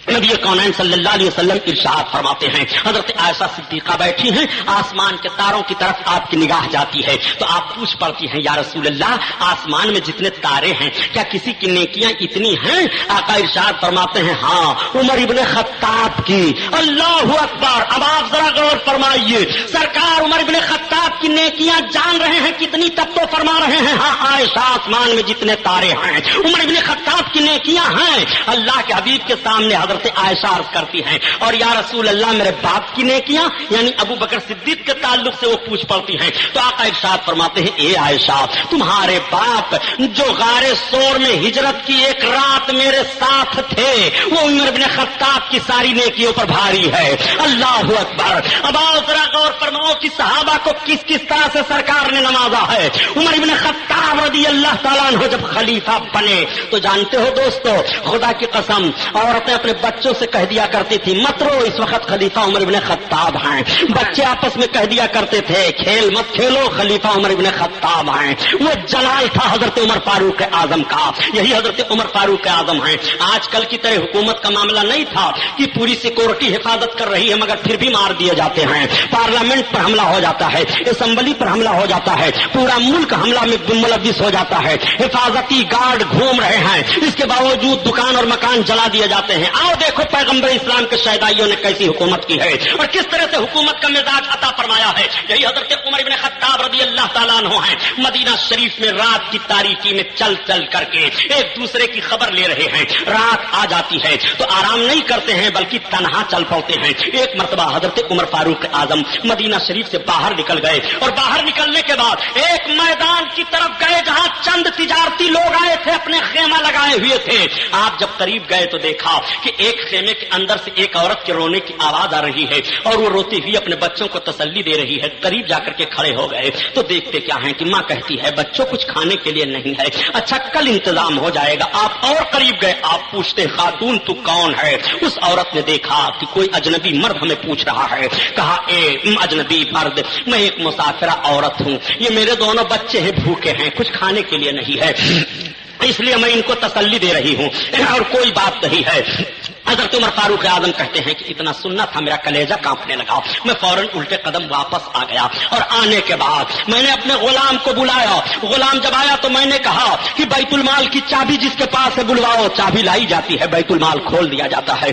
نبی کونین صلی اللہ علیہ وسلم ارشاد فرماتے ہیں، حضرت عائشہ صدیقہ بیٹھی ہیں، آسمان کے تاروں کی طرف آپ کی نگاہ جاتی ہے تو آپ پوچھ پڑتی ہیں یا رسول اللہ آسمان میں جتنے تارے ہیں کیا کسی کی نیکیاں اتنی ہیں؟ آقا ارشاد فرماتے ہیں ہاں، عمر ابن خطاب کی۔ اللہ اکبر، اب آپ ذرا غور فرمائیے، سرکار عمر ابن خطاب کی نیکیاں جان رہے ہیں کتنی، تب تو فرما رہے ہیں ہاں عائشہ آسمان میں جتنے تارے ہیں عمر ابن خطاب کی نیکیاں ہیں۔ اللہ کے حبیب کے سامنے حضرت حضرت عائشہ عرض کرتی ہیں اور یا رسول اللہ میرے باپ کی نیکیاں یعنی ابو بکر صدیق کے تعلق سے وہ پوچھ پڑتی ہیں تو آقا ارشاد فرماتے ہیں اے عائشہ تمہارے باپ جو غار سور میں ہجرت کی ایک رات میرے ساتھ تھے وہ عمر بن خطاب کی ساری نیکیوں پر بھاری ہے. اللہ اکبر. اب آؤ ذرا غور فرماؤ کہ صحابہ کو کس کس طرح سے سرکار نے نوازا ہے. عمر بن خطاب رضی اللہ تعالیٰ عنہ جب خلیفہ بنے تو جانتے ہو دوستو خدا کی قسم عورتیں اپنے بچوں سے کہہ دیا کرتی تھی مت رو اس وقت خلیفہ عمر بن خطاب ہیں. بچے آپس میں کہہ دیا کرتے تھے کھیل مت کھیلو خلیفہ عمر بن خطاب ہیں. وہ جلال تھا حضرت عمر فاروق اعظم کا. یہی حضرت عمر فاروق اعظم ہیں. آج کل کی طرح حکومت کا معاملہ نہیں تھا کہ پوری سیکورٹی حفاظت کر رہی ہے مگر پھر بھی مار دیے جاتے ہیں. پارلیمنٹ پر حملہ ہو جاتا ہے, اسمبلی پر حملہ ہو جاتا ہے, پورا ملک حملہ میں ملوث ہو جاتا ہے. حفاظتی گارڈ گھوم رہے ہیں, اس کے باوجود دکان اور مکان جلا دیے جاتے ہیں. آؤ دیکھو پیغمبر اسلام کے شہدائیوں نے کیسی حکومت کی ہے اور کس طرح سے حکومت کا مزاج عطا فرمایا ہے. یہی حضرت عمر بن خطاب رضی اللہ تعالیٰ عنہ ہیں. مدینہ شریف میں رات کی تاریکی میں چل چل کر کے ایک دوسرے کی خبر لے رہے ہیں. رات آ جاتی ہے تو آرام نہیں کرتے ہیں بلکہ تنہا چل پڑتے ہیں. ایک مرتبہ حضرت عمر فاروق اعظم مدینہ شریف سے باہر نکل گئے اور باہر نکلنے کے بعد ایک میدان کی طرف گئے جہاں چند تجارتی لوگ آئے تھے اپنے خیمہ لگائے ہوئے تھے. آپ جب قریب گئے تو دیکھا کہ ایک خیمے کے اندر سے ایک عورت کے رونے کی آواز آ رہی ہے اور وہ روتی ہوئی اپنے بچوں کو تسلی دے رہی ہے. قریب جا کر کے کھڑے ہو گئے تو دیکھتے کیا ہیں کہ ماں کہتی ہے بچوں کچھ کھانے کے لیے نہیں ہے, اچھا کل انتظام ہو جائے گا. آپ اور قریب گئے, آپ پوچھتے خاتون تو کون ہے. اس عورت نے دیکھا کہ کوئی اجنبی مرد ہمیں پوچھ رہا ہے. کہا اے اجنبی مرد میں ایک مسافرہ عورت ہوں, یہ میرے دونوں بچے ہیں بھوکے ہیں کچھ کھانے کے لیے نہیں ہے اس لیے میں ان کو تسلی دے رہی ہوں اور کوئی بات نہیں ہے. حضرت عمر فاروق اعظم کہتے ہیں کہ اتنا سننا تھا میرا کلیجہ کانپنے لگا. میں فوراً الٹے قدم واپس آ گیا اور آنے کے بعد میں نے اپنے غلام کو بلایا. غلام جب آیا تو میں نے کہا کہ بیت المال کی چابی جس کے پاس ہے بلواؤ. چابی لائی جاتی ہے, بیت المال کھول دیا جاتا ہے.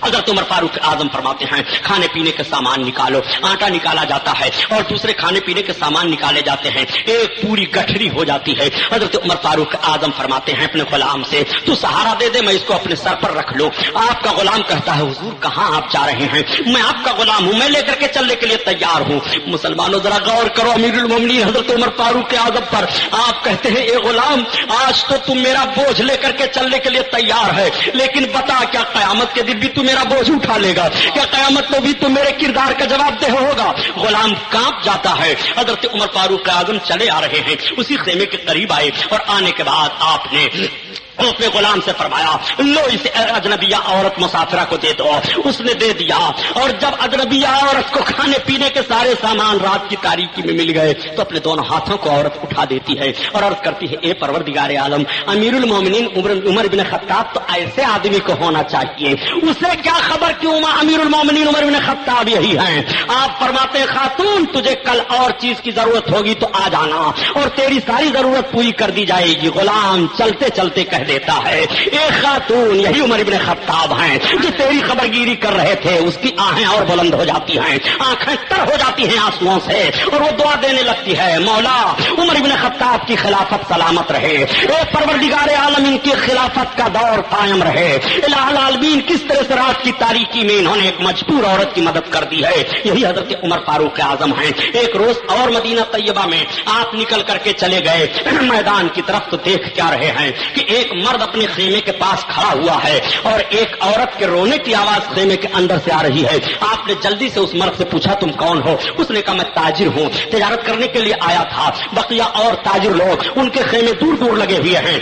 حضرت عمر فاروق اعظم فرماتے ہیں کھانے پینے کے سامان نکالو. آٹا نکالا جاتا ہے اور دوسرے کھانے پینے کے سامان نکالے جاتے ہیں. ایک پوری گٹھری ہو جاتی ہے. حضرت عمر فاروق اعظم فرماتے ہیں اپنے غلام سے تو سہارا دے دے میں اس کو اپنے سر پر رکھ لوں. آپ کا غلام کہتا ہے حضور کہاں آپ جا رہے ہیں, میں آپ کا غلام ہوں, میں لے کر کے چلنے کے لیے تیار ہوں. مسلمانوں ذرا غور کرو امیر المومنین حضرت عمر فاروق اعظم پر. آپ کہتے ہیں اے غلام آج تو تم میرا بوجھ لے کر کے چلنے کے لیے تیار ہے لیکن بتا کیا قیامت کے دن بھی تم میرا بوجھ اٹھا لے گا, کیا قیامت میں بھی تم میرے کردار کا جواب دہ ہوگا. غلام کانپ جاتا ہے. حضرت عمر فاروق اعظم چلے آ رہے ہیں, اسی خیمے کے قریب آئے اور آنے کے بعد آپ نے اپنے غلام سے فرمایا لو اس اجنبیہ عورت مسافرہ کو دے دو. اس نے دے دیا اور جب اجنبیہ عورت کو کھانے پینے کے سارے سامان رات کی تاریکی میں مل گئے تو اپنے دونوں ہاتھوں کو عورت اٹھا دیتی ہے اور عرض کرتی ہے اے پروردگار عالم امیر المومنین عمر بن خطاب تو ایسے آدمی کو ہونا چاہیے. اسے کیا خبر کیوں امیر المومنین عمر بن خطاب یہی ہیں. آپ فرماتے ہیں خاتون تجھے کل اور چیز کی ضرورت ہوگی تو آ جانا اور تیری ساری ضرورت پوری کر دی جائے گی. غلام چلتے چلتے کہہ دیتا ہے ایک خاتون یہی عمر بن خطاب ہیں جو تیری خبرگیری کر رہے تھے. اس کی آہیں اور بلند ہو جاتی ہیں, آنکھیں تر ہو جاتی ہیں آنسوؤں سے اور وہ دعا دینے لگتی ہے مولا عمر بن خطاب کی خلافت سلامت رہے, اے پروردگار عالم ان کی خلافت کا دور قائم رہے. الہ العالمین کس طرح سے رات کی تاریکی میں انہوں نے ایک مجبور عورت کی مدد کر دی ہے. یہی حضرت عمر فاروق اعظم ہیں. ایک روز اور مدینہ طیبہ میں آپ نکل کر کے چلے گئے میدان کی طرف تو دیکھ کیا رہے ہیں کہ ایک مرد اپنے خیمے کے پاس کھڑا ہوا ہے اور ایک عورت کے رونے کی آواز خیمے کے اندر سے آ رہی ہے. آپ نے جلدی سے اس مرد سے پوچھا تم کون ہو. اس نے کہا میں تاجر ہوں, تجارت کرنے کے لیے آیا تھا. بقیہ اور تاجر لوگ ان کے خیمے دور دور لگے ہوئے ہیں.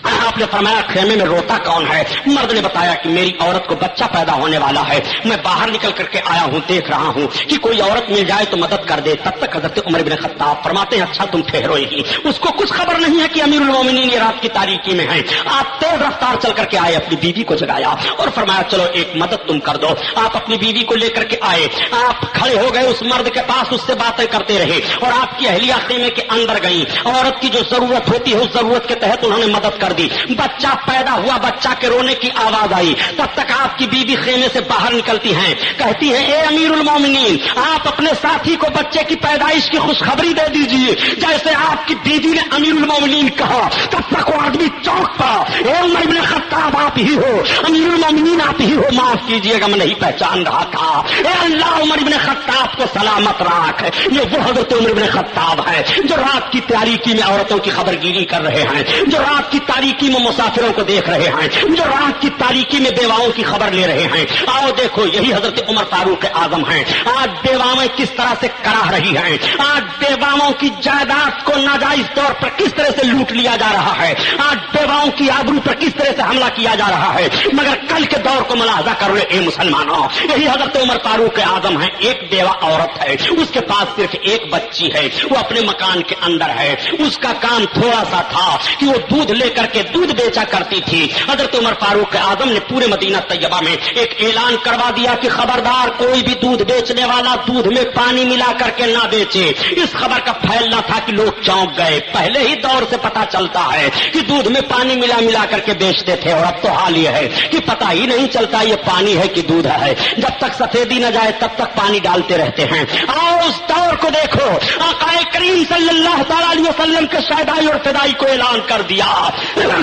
آپ نے فرمایا خیمے میں روتا کون ہے. مرد نے بتایا کہ میری عورت کو بچہ پیدا ہونے والا ہے, میں باہر نکل کر کے آیا ہوں, دیکھ رہا ہوں کہ کوئی عورت مل جائے تو مدد کر دے. تب تک حضرت عمر بن خطاب فرماتے ہیں اچھا تم ٹھہرو ہی. اس کو کچھ خبر نہیں ہے کہ امیر المومنین یہ رات کی تاریکی میں ہیں. آپ تیز رفتار چل کر کے آئے, اپنی بیوی کو جگایا اور فرمایا چلو ایک مدد تم کر دو. آپ اپنی بیوی کو لے کر کے آئے, آپ کھڑے ہو گئے اس مرد کے پاس, اس سے باتیں کرتے رہے اور آپ کی اہلیہ خیمے کے اندر گئی. عورت کی جو ضرورت ہوتی ہے اس ضرورت کے تحت انہوں نے مدد کر دی. بچہ پیدا ہوا، بچہ کے رونے کی آواز آئی، تب تک آپ کی بیوی خیمے سے باہر نکلتی ہیں، کہتی ہیں اے امیر المومنین آپ اپنے ساتھی کو بچے کی پیدائش کی خوشخبری دے دیجیے۔ جیسے آپ کی بیوی نے امیر المومنین کہا تب تک وہ آدمی چونک پڑا، اے عمر بن خطاب آپ ہی ہو، امیر المومنین آپ ہی ہو، معاف کیجیے گا میں نہیں پہچان رہا تھا۔ اے اللہ عمر بن خطاب کو سلامت رکھ۔ یہ وہ حضرت عمر بن خطاب ہے جو رات کی تاریکی میں عورتوں کی خبر گیری کر رہے ہیں، جو رات کی تاریکی میں مسافروں کو دیکھ رہے ہیں، جو رات کی تاریکی میں بیواؤں کی خبر لے رہے ہیں۔ آؤ دیکھو یہی حضرت عمر فاروق اعظم ہیں۔ آج بیواؤں کس طرح سے کراہ رہی ہیں، آج بیواؤں کی جائیداد کو ناجائز طور پر کس طرح سے لوٹ لیا جا رہا ہے، آج بیواؤں کی آبرو پر کس طرح سے حملہ کیا جا رہا ہے۔ مگر کل کے دور کو ملاحظہ کر لے اے مسلمانوں، یہی حضرت عمر فاروق اعظم ہیں۔ ایک بیوہ عورت ہے، اس کے پاس صرف ایک بچی ہے، وہ اپنے مکان کے اندر ہے، اس کا کام تھوڑا سا تھا کہ وہ دودھ لے کر کے دودھ بیچا کرتی تھی۔ حضرت عمر فاروق اعظم نے پورے مدینہ طیبہ میں ایک اعلان کروا دیا کہ خبردار کوئی بھی دودھ بیچنے والا دودھ میں پانی ملا کر کے نہ بیچے۔ اس خبر کا پھیلنا تھا کہ لوگ چونک گئے، پہلے ہی دور سے پتا چلتا ہے کہ دودھ میں پانی ملا کر کے بیچتے تھے، اور اب تو حال یہ ہے کہ پتا ہی نہیں چلتا یہ پانی ہے کہ دودھ ہے، جب تک سفیدی نہ جائے تب تک پانی ڈالتے رہتے ہیں۔ آؤ اس دور کو دیکھو، آقا کریم صلی اللہ تعالی علیہ وسلم کے شہدائی اور فدائی کو اعلان کر دیا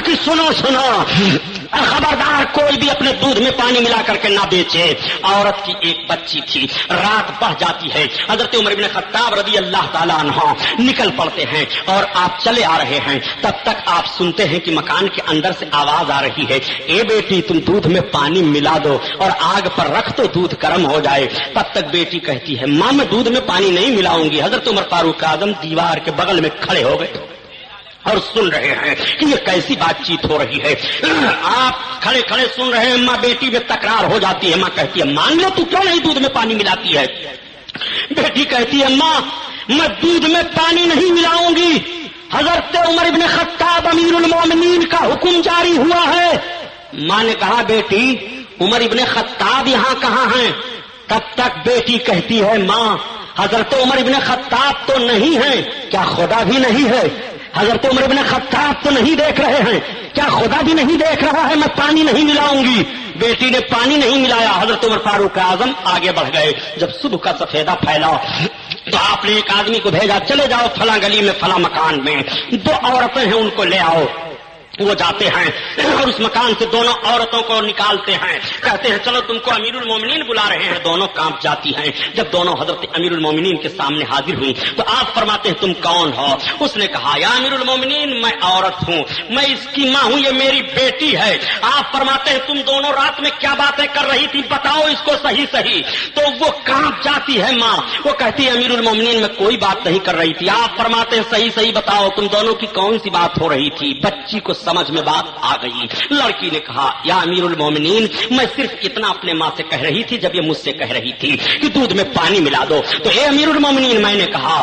کہ سنو خبردار کوئی بھی اپنے دودھ میں پانی ملا کر کے نہ بیچے۔ عورت کی ایک بچی تھی، رات بڑھ جاتی ہے، حضرت عمر بن خطاب رضی اللہ تعالیٰ عنہ نکل پڑتے ہیں اور آپ چلے آ رہے ہیں، تب تک آپ سنتے ہیں کہ مکان کے اندر سے آواز آ رہی ہے اے بیٹی تم دودھ میں پانی ملا دو اور آگ پر رکھ تو دودھ گرم ہو جائے۔ تب تک بیٹی کہتی ہے ماں میں دودھ میں پانی نہیں ملاؤں گی۔ حضرت عمر فاروق اعظم دیوار کے بغل میں کھڑے ہو گئے اور سن رہے ہیں کہ یہ کیسی بات چیت ہو رہی ہے۔ آپ کھڑے کھڑے سن رہے ہیں، ماں بیٹی میں تکرار ہو جاتی ہے۔ ماں کہتی ہے مان لو تو کیوں نہیں دودھ میں پانی ملاتی ہے؟ بیٹی کہتی ہے ماں میں دودھ میں پانی نہیں ملاؤں گی، حضرت عمر بن خطاب امیر المومنین کا حکم جاری ہوا ہے۔ ماں نے کہا بیٹی عمر ابن خطاب یہاں کہاں ہیں؟ تب تک بیٹی کہتی ہے ماں حضرت عمر ابن خطاب تو نہیں ہے، کیا خدا بھی نہیں ہے؟ حضرت عمر ابن خطاب تو نہیں دیکھ رہے ہیں، کیا خدا بھی نہیں دیکھ رہا ہے؟ میں پانی نہیں ملاؤں گی۔ بیٹی نے پانی نہیں ملایا، حضرت عمر فاروق اعظم آگے بڑھ گئے۔ جب صبح کا سفیدہ پھیلا تو آپ نے ایک آدمی کو بھیجا چلے جاؤ فلاں گلی میں فلاں مکان میں 2 عورتیں ہیں ان کو لے آؤ۔ وہ جاتے ہیں اور اس مکان سے دونوں عورتوں کو نکالتے ہیں، کہتے ہیں چلو تم کو امیر المومنین بلا رہے ہیں۔ دونوں کانپ جاتی ہیں۔ جب دونوں حضرت امیر المومنین کے سامنے حاضر ہوئی تو آپ فرماتے ہیں تم کون ہو؟ اس نے کہا یا امیر المومنین میں عورت ہوں، میں اس کی ماں ہوں، یہ میری بیٹی ہے۔ آپ فرماتے ہیں تم دونوں رات میں کیا باتیں کر رہی تھی، بتاؤ اس کو صحیح صحیح۔ تو وہ کانپ جاتی ہے ماں، وہ کہتی ہے امیر المومنین میں کوئی بات نہیں کر رہی تھی۔ آپ فرماتے ہیں صحیح صحیح بتاؤ تم دونوں کی کون سی بات ہو رہی تھی؟ بچی کو سمجھ میں بات آ گئی۔ لڑکی نے کہا یا امیر المومنین میں صرف اتنا اپنے ماں سے کہہ رہی تھی جب یہ مجھ سے کہہ رہی تھی کہ دودھ میں پانی ملا دو، تو اے امیر المومنین میں نے کہا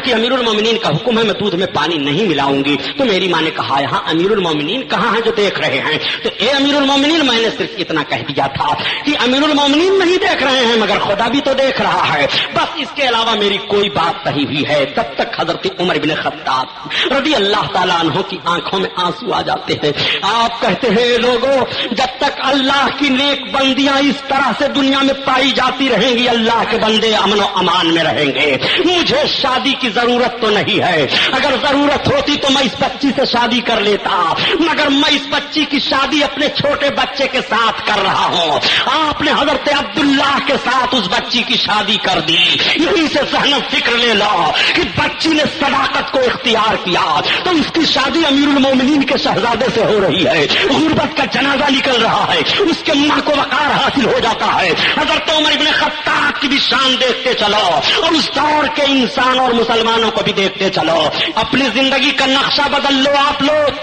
کہ امیر المومنین کا حکم ہے میں دودھ میں پانی نہیں ملاؤں گی۔ تو میری ماں نے کہا یہاں امیر المومنین کہاں ہیں جو دیکھ رہے ہیں؟ تو اے امیر المومنین میں نے صرف اتنا کہہ دیا تھا کہ امیر المومنین نہیں دیکھ رہے ہیں مگر خدا بھی تو دیکھ رہا ہے، بس اس کے علاوہ میری کوئی بات نہیں ہوئی ہے۔ تب تک حضرت عمر بن خطاب رضی اللہ تعالیٰ عنہ کی آنکھوں میں آنسو آ جاتے ہیں۔ آپ کہتے ہیں لوگوں جب تک اللہ کی نیک بندیاں اس طرح سے دنیا میں پائی جاتی رہیں گی اللہ کے بندے امن و امان میں رہیں گے۔ مجھے شادی کی ضرورت تو نہیں ہے، اگر ضرورت ہوتی تو میں اس بچی سے شادی کر لیتا، مگر میں اس بچی کی شادی اپنے چھوٹے بچے کے ساتھ کر رہا ہوں۔ آپ نے حضرت عبداللہ کے ساتھ اس بچی کی شادی کر دی۔ یہیں سے ذہن فکر لے لو کہ بچی نے صداقت کو اختیار کیا تو اس کی شادی امیر المومنین کے شہزادے سے ہو رہی ہے، غربت کا جنازہ نکل رہا ہے، اس کے ماں کو وقار حاصل ہو جاتا ہے۔ حضرت عمر بن خطاب کی بھی شان دیکھتے چلو اور اس دور کے انسان اور مسلمانوں کو بھی دیکھتے چلو، اپنی زندگی کا نقشہ بدل لو۔ آپ لوگ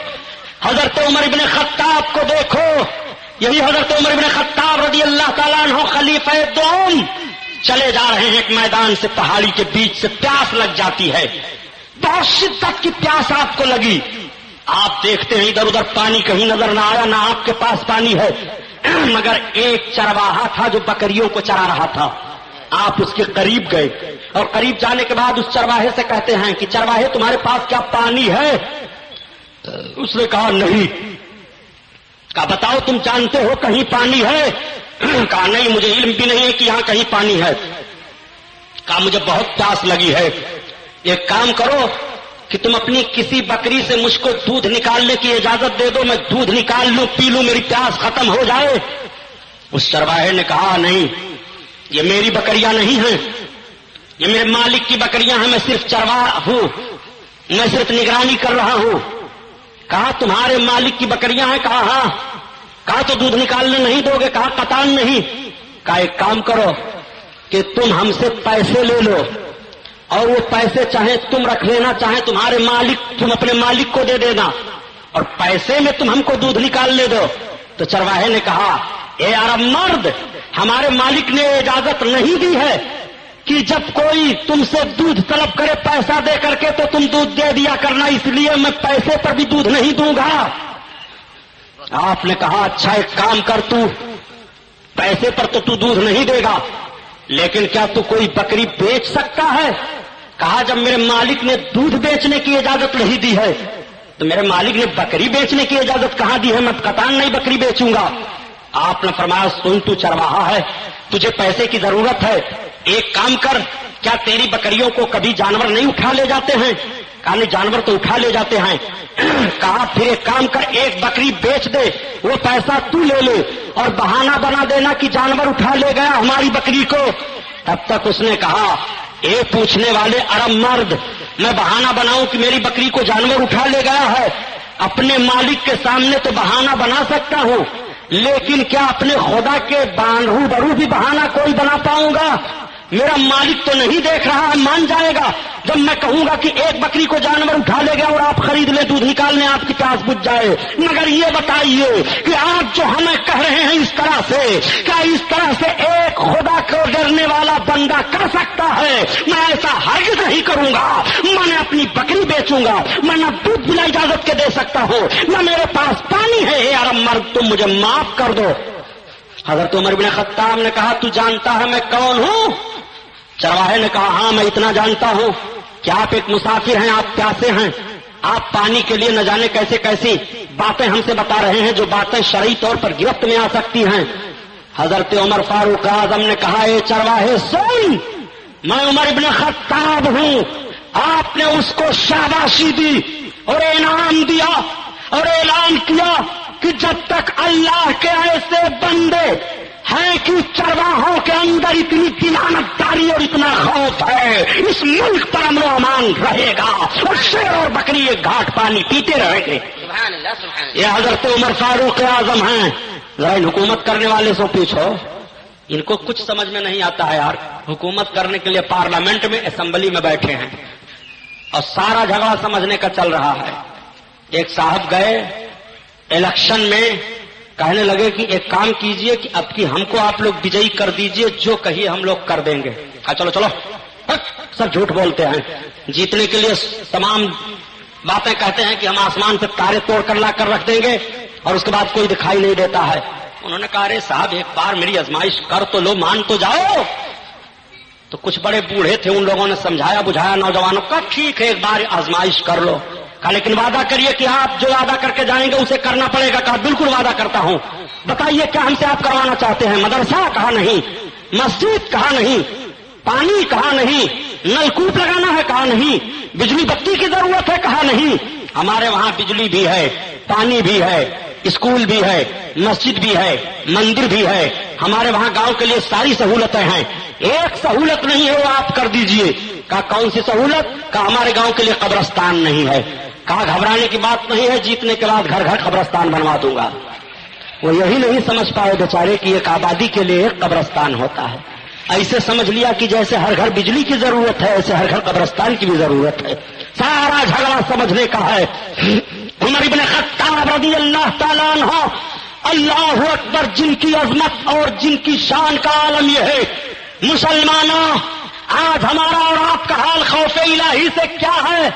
حضرت عمر بن خطاب کو دیکھو، یہی حضرت عمر بن خطاب رضی اللہ تعالیٰ عنہ خلیفہ دوم چلے جا رہے ہیں ایک میدان سے، پہاڑی کے بیچ سے پیاس لگ جاتی ہے، بہت شدت کی پیاس آپ کو لگی۔ آپ دیکھتے ہیں ادھر ادھر پانی کہیں نظر نہ آیا، نہ آپ کے پاس پانی ہے، مگر ایک چرواہا تھا جو بکریوں کو چرا رہا تھا۔ آپ اس کے قریب گئے اور قریب جانے کے بعد اس چرواہے سے کہتے ہیں کہ چرواہے تمہارے پاس کیا پانی ہے؟ اس نے کہا نہیں۔ کہا بتاؤ تم جانتے ہو کہیں پانی ہے؟ کہا نہیں مجھے علم بھی نہیں ہے کہ یہاں کہیں پانی ہے. کہا مجھے بہت پیاس لگی ہے، ایک کام کرو کہ تم اپنی کسی بکری سے مجھ کو دودھ نکالنے کی اجازت دے دو، میں دودھ نکال لوں پی لوں، میری پیاس ختم ہو جائے. اس چرواہے نے کہا نہیں، یہ میری بکریاں نہیں ہیں، یہ میرے مالک کی بکریاں ہیں، میں صرف چرواہ ہوں، میں صرف نگرانی کر رہا ہوں. کہا تمہارے مالک کی بکریاں ہیں؟ کہا ہاں. کہا تو دودھ نکالنے نہیں دو گے؟ کہا قطعاً نہیں. کہا ایک کام کرو کہ تم ہم سے پیسے لے لو، اور وہ پیسے چاہے تم رکھ لینا، چاہے تمہارے مالک تم اپنے مالک کو دے دینا، اور پیسے میں تم ہم کو دودھ نکالنے دو. تو چرواہے نے کہا اے عرب مرد، ہمارے مالک نے اجازت نہیں دی ہے کہ جب کوئی تم سے دودھ طلب کرے پیسہ دے کر کے تو تم دودھ دے دیا کرنا، اس لیے میں پیسے پر بھی دودھ نہیں دوں گا. آپ نے کہا اچھا ایک کام کر، تو پیسے پر تو دودھ نہیں دے گا، لیکن کیا تو کوئی بکری بیچ سکتا ہے؟ کہا جب میرے مالک نے دودھ بیچنے کی اجازت نہیں دی ہے تو میرے مالک نے بکری بیچنے کی اجازت کہاں دی ہے؟ میں قطعاً نہیں بکری بیچوں گا. آپ نے فرمایا سن تو چرواہا ہے، تجھے پیسے کی ضرورت ہے، ایک کام کر، کیا تیری بکریوں کو کبھی جانور نہیں اٹھا لے جاتے ہیں؟ کہا نہیں جانور تو اٹھا لے جاتے ہیں. کہا پھر ایک کام کر، ایک بکری بیچ دے، وہ پیسہ تو لے لے اور بہانہ بنا دینا کہ جانور اٹھا لے گیا ہماری بکری کو. تب تک اس نے کہا اے پوچھنے والے عرب مرد، میں بہانہ بناؤں کہ میری بکری کو جانور اٹھا لے گیا ہے؟ اپنے مالک کے سامنے تو بہانہ بنا سکتا ہوں، لیکن کیا اپنے خدا کے روبرو بھی بہانہ کوئی بنا پاؤں گا؟ میرا مالک تو نہیں دیکھ رہا ہے، مان جائے گا جب میں کہوں گا کہ ایک بکری کو جانور اٹھا لے گیا اور آپ خرید لیں دودھ نکالنے، آپ کی پیاس بجھ جائے. مگر یہ بتائیے کہ آپ جو ہمیں کہہ رہے ہیں اس طرح سے، کیا اس طرح سے ایک خدا کو ڈرنے والا بندہ کر سکتا ہے؟ میں ایسا ہرگز نہیں کروں گا. میں نے اپنی بکری بیچوں گا، میں نہ دودھ بلا اجازت کے دے سکتا ہوں، نہ میرے پاس پانی ہے. اے عرب مرد تم مجھے معاف کر دو. حضرت عمر بن خطاب نے کہا تو جانتا ہے میں کون ہوں؟ چرواہے نے کہا ہاں میں اتنا جانتا ہوں کہ آپ ایک مسافر ہیں، آپ پیاسے ہیں، آپ پانی کے لیے نہ جانے کیسے کیسی باتیں ہم سے بتا رہے ہیں جو باتیں شرعی طور پر گرفت میں آ سکتی ہیں. حضرت عمر فاروق اعظم نے کہا اے چرواہے سن، میں عمر بن خطاب ہوں. آپ نے اس کو شاباشی دی اور انعام دیا اور اعلان کیا کہ جب تک اللہ کے ایسے بندے ہیں کہ چرواہوں کے اندر اتنی دیانتداری اور اتنا خوف ہے، اس ملک پر امن و امان رہے گا اور شیر اور بکری ایک گھاٹ پانی پیتے رہیں گے. سبحان اللہ سبحان اللہ. یہ حضرت عمر فاروق اعظم ہیں. ذرا حکومت کرنے والے سے پوچھو، ان کو کچھ سمجھ میں نہیں آتا ہے یار. حکومت کرنے کے لیے پارلیمنٹ میں اسمبلی میں بیٹھے ہیں اور سارا جھگڑا سمجھنے کا چل رہا ہے. ایک صاحب گئے الیکشن میں، کہنے لگے کہ ایک کام کیجئے کہ اب کی ہم کو آپ لوگ وجئی کر دیجئے، جو کہیے ہم لوگ کر دیں گے. کہا چلو چلو، سب جھوٹ بولتے ہیں. جیتنے کے لیے تمام باتیں کہتے ہیں کہ ہم آسمان سے تارے توڑ کر لا کر رکھ دیں گے اور اس کے بعد کوئی دکھائی نہیں دیتا ہے. انہوں نے کہا ارے صاحب ایک بار میری آزمائش کر تو لو، مان تو جاؤ. تو کچھ بڑے بوڑھے تھے، ان لوگوں نے سمجھایا بجھایا نوجوانوں کا، ٹھیک ہے ایک بار آزمائش کر لو. کہا لیکن وعدہ کریے کہ آپ جو وعدہ کر کے جائیں گے اسے کرنا پڑے گا. کہا بالکل وعدہ کرتا ہوں. بتائیے کیا ہم سے آپ کروانا چاہتے ہیں؟ مدرسہ؟ کہا نہیں. مسجد؟ کہا نہیں. پانی؟ کہا نہیں. نلکوپ لگانا ہے؟ کہا نہیں. بجلی بتی کی ضرورت ہے؟ کہا نہیں. ہمارے وہاں بجلی بھی ہے، پانی بھی ہے، اسکول بھی ہے، مسجد بھی ہے، مندر بھی ہے. ہمارے وہاں گاؤں کے لیے ساری سہولتیں ہیں. ایک سہولت نہیں ہے وہ آپ کر دیجئے. کہا کون سی سہولت؟ کہا ہمارے گاؤں کے لیے قبرستان نہیں ہے. کہا گھبرانے کی بات نہیں ہے، جیتنے کے بعد گھر گھر قبرستان بنوا دوں گا. وہ یہی نہیں سمجھ پائے بیچارے کہ ایک آبادی کے لیے ایک قبرستان ہوتا ہے. ایسے سمجھ لیا کہ جیسے ہر گھر بجلی کی ضرورت ہے ایسے ہر گھر قبرستان کی بھی ضرورت ہے. سارا جھگڑا سمجھنے کا ہے. عمر بن خطاب رضی اللہ تعالیٰ عنہ، اللہ اکبر، جن کی عظمت اور جن کی شان کا عالم یہ ہے. مسلمانوں، آج ہمارا اور آپ کا حال خوف الہی سے کیا ہے؟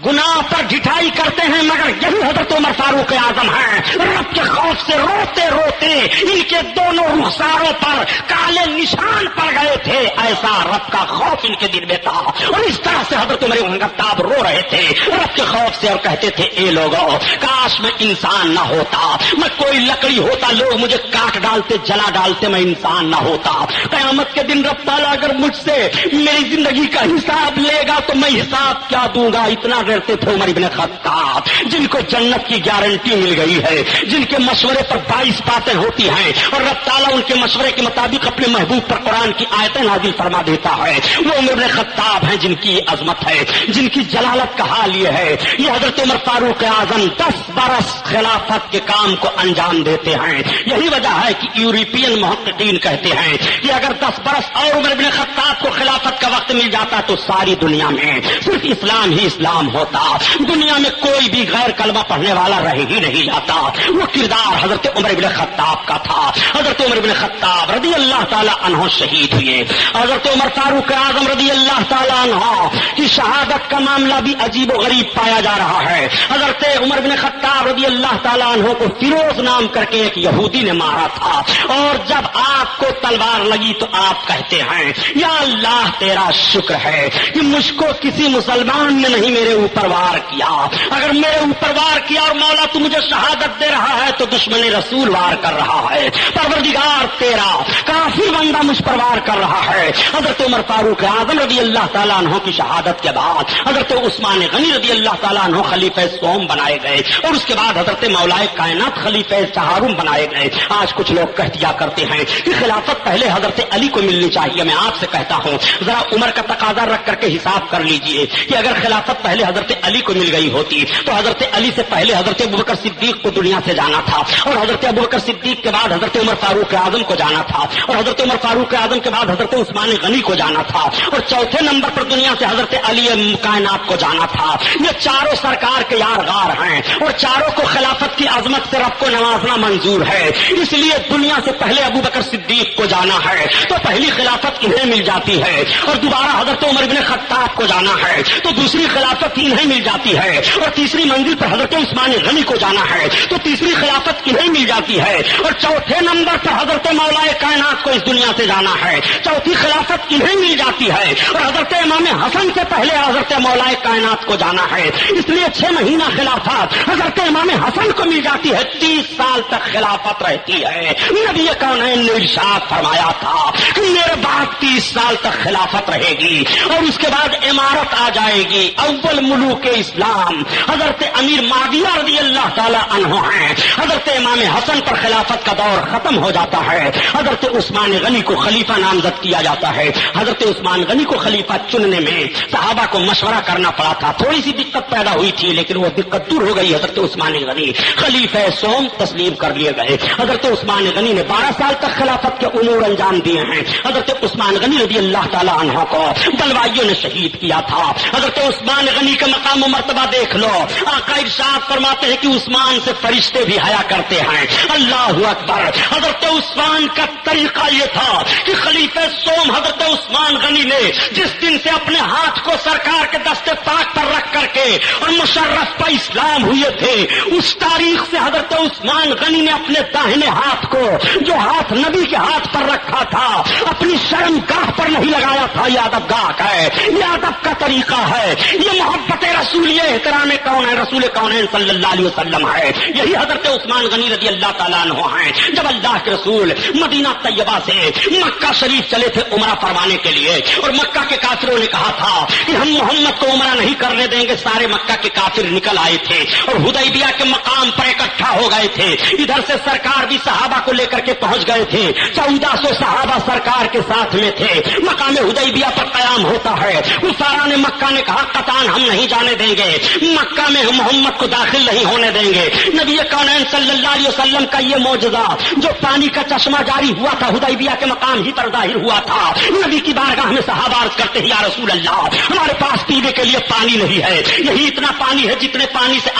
گناہ پر ڈھٹائی کرتے ہیں، مگر یہی حضرت عمر فاروق اعظم ہیں، رب کے خوف سے روتے روتے ان کے دونوں رخساروں پر کالے نشان پڑ گئے تھے، ایسا رب کا خوف ان کے دل میں تھا، اور اس طرح سے حضرت عمر بن خطاب رو رہے تھے رب کے خوف سے، اور کہتے تھے اے لوگوں، کاش میں انسان نہ ہوتا، میں کوئی لکڑی ہوتا، لوگ مجھے کاٹ ڈالتے، جلا ڈالتے، میں انسان نہ ہوتا۔ قیامت کے دن رب تعالیٰ اگر مجھ سے میری زندگی کا حساب لے گا تو میں حساب کیا دوں گا؟ اتنا ڈرتے تھے عمر بن خطاب، جن کو جنت کی گارنٹی مل گئی ہے، جن کے مشورے پر 22 باتیں ہوتی ہیں، اور رب تعالیٰ ان کے مشورے کے مطابق اپنے محبوب پر قرآن کی آیتیں نازل فرما دیتا ہے، وہ عمر بن خطاب ہیں جن کی عظمت ہے، جن کی جلالت کا حال یہ ہے، یہ حضرت عمر فاروق اعظم 10 برس خلافت کے کام کو انجام دیتے ہیں۔ یہی وجہ ہے کہ یورپین محققین کہتے ہیں کہ اگر 10 برس اور عمر بن خطاب کو خلافت کا وقت مل جاتا تو ساری دنیا میں صرف اسلام ہی اسلام ہوتا، دنیا میں کوئی بھی غیر کلمہ پڑھنے والا رہ ہی نہیں جاتا۔ وہ کردار حضرت عمر بن خطاب کا تھا۔ حضرت عمر بن خطاب رضی اللہ تعالی عنہ شہید ہوئے۔ حضرت عمر فاروق اعظم رضی اللہ تعالی عنہ کی شہادت کا معاملہ بھی عجیب و غریب پایا جا رہا ہے۔ حضرت عمر بن خطاب رضی اللہ تعالی عنہ کو فیروز نام کر کے ایک یہودی نے مارا تھا، اور جب آپ کو تلوار لگی تو آپ کہتے ہیں یا اللہ تیرا شکر ہے کہ مجھ کو کسی مسلمان نے نہیں میرے اوپر وار کیا، اگر میرے اوپر وار کیا اور مولا تو مجھے شہادت دے رہا ہے تو دشمن رسول وار کر رہا ہے، پروردگار تیرا کافی بندہ مجھ پر وار کر رہا ہے۔ حضرت عمر فاروق اعظم رضی اللہ تعالیٰ عنہ کی شہادت کے بعد حضرت عثمان غنی رضی اللہ تعالیٰ عنہ خلیفہ سوم بنائے گئے، اور اس کے بعد حضرت مولا کائنات خلیفہ چہارم بنائے گئے۔ آج کچھ لوگ کہہ دیا کرتے ہیں کہ خلافت پہلے حضرت علی کو ملنی چاہیے۔ میں آپ سے کہتا ہوں ذرا عمر کا تقاضا رکھ کر کے حساب کر لیجئے کہ اگر خلافت پہلے حضرت علی کو مل گئی ہوتی تو حضرت علی سے پہلے حضرت ابوبکر صدیق کو دنیا سے جانا تھا، اور حضرت ابوبکر صدیق کے بعد حضرت عمر فاروق اعظم کو جانا تھا، اور حضرت عمر فاروق اعظم کے بعد حضرت عثمان غنی کو جانا تھا، اور چوتھے نمبر پر دنیا سے حضرت علی کائنات کو جانا تھا۔ یہ چاروں سرکار کے یارغار ہیں، اور چاروں کو خلافت کی عظمت سے رب کو نوازنا منظور ہے، اس لیے دنیا سے پہلے ابوبکر صدیق کو جانا ہے تو پہلی خلافت انہیں مل جاتی ہے، اور دوبارہ حضرت عمر بن خطاب کو جانا ہے تو دوسری خلافت انہیں مل جاتی ہے، اور تیسری منزل پر حضرت عثمان غنی کو جانا ہے تو تیسری خلافت انہیں مل جاتی ہے، اور چوتھے نمبر پر حضرت مولا کائنات کو اس دنیا سے جانا ہے، چوتھی خلافت انہیں مل جاتی ہے، اور حضرت امام حسن سے پہلے حضرت مولا کائنات کو جانا ہے، اس لیے 6 مہینہ خلافت حضرت امام حسن کو مل جاتی ہے، 30 سال تک خلافت رہتی ہے۔ نبی کونین نے ارشاد فرمایا تھا کہ میرے بعد 30 سال تک خلافت رہے گی، اور اس کے بعد امارت آ جائے گی۔ اول ملوک اسلام حضرت امیر معاویہ رضی اللہ تعالی عنہ ہیں، حضرت امام حسن پر خلافت کا دور ختم ہو جاتا ہے، حضرت عثمان غنی کو خلیفہ نامزد کیا جاتا ہے۔ حضرت عثمان غنی کو خلیفہ چننے میں صحابہ کو مشورہ کرنا پڑا تھا، تھوڑی سی دقت پیدا ہوئی تھی لیکن وہ دقت دور ہو گئی۔ حضرت عثمان غنی خلیفہ سوم تسلیم کر لیے گئے۔ حضرت عثمان غنی نے 12 سال تک خلافت کے امور انجام دیے ہیں۔ حضرت عثمان غنی رضی اللہ تعالی عنہ کو بلوائیوں نے شہید کیا تھا۔ حضرت عثمان غنی کا مقام و مرتبہ دیکھ لو، آقا ارشاد فرماتے ہیں کہ عثمان سے فرشتے بھی حیا کرتے ہیں۔ اللہ اکبر۔ حضرت عثمان کا طریقہ یہ تھا کہ خلیفہ سوم حضرت عثمان غنی نے جس دن سے اپنے ہاتھ کو سرکار کے دستے پاک پر رکھ کر کے اور مشرف پر اسلام ہوئے تھے، اس تاریخ سے حضرت عثمان غنی نے اپنے داہنے ہاتھ کو جو ہاتھ نبی کے ہاتھ پر رکھا تھا اپنی شرم گاہ پر نہیں لگایا تھا۔ یہ ادب گاہ کا ہے، یہ ادب کا طریقہ ہے، یہ محبت رسول، یہ احترام کون ہے رسول کونین صلی اللہ علیہ وسلم ہے۔ یہی حضرت عثمان غنی رضی اللہ تعالیٰ عنہ ہیں۔ جب اللہ کے رسول مدینہ طیبہ سے مکہ شریف چلے تھے عمرہ فرمانے کے لیے، اور مکہ کے کافروں نے کہا تھا کہ ہم محمد کو عمرہ نہیں کرنے دیں گے، سارے مکہ کے کافر نکل آئے تھے اور حدیبیہ کے مقام پر اکٹھا ہو گئے تھے۔ ادھر سے سرکار بھی صحابہ کو لے کر کے پہنچ گئے تھے، 1400 صحابہ سرکار کے ساتھ میں تھے۔ مقام حدیبیہ پر قیام ہوتا ہے، کفار نے مکہ نے کہا قطعاً ہم نہیں جانے دیں گے، مکہ میں ہم محمد کو داخل نہیں ہونے دیں گے۔ نبی کونین صلی اللہ علیہ وسلم کا یہ معجزہ جو پانی کا چشمہ جاری ہوا تھا حدیبیہ کے مقام ہی پر ظاہر ہوا تھا۔ نبی کی بارگاہ میں صحابہ عرض کرتے ہیں یا رسول اللہ ہمارے پاس پینے کے لیے پانی نہیں ہے، یہی اتنا پانی ہے جتنے پانی سے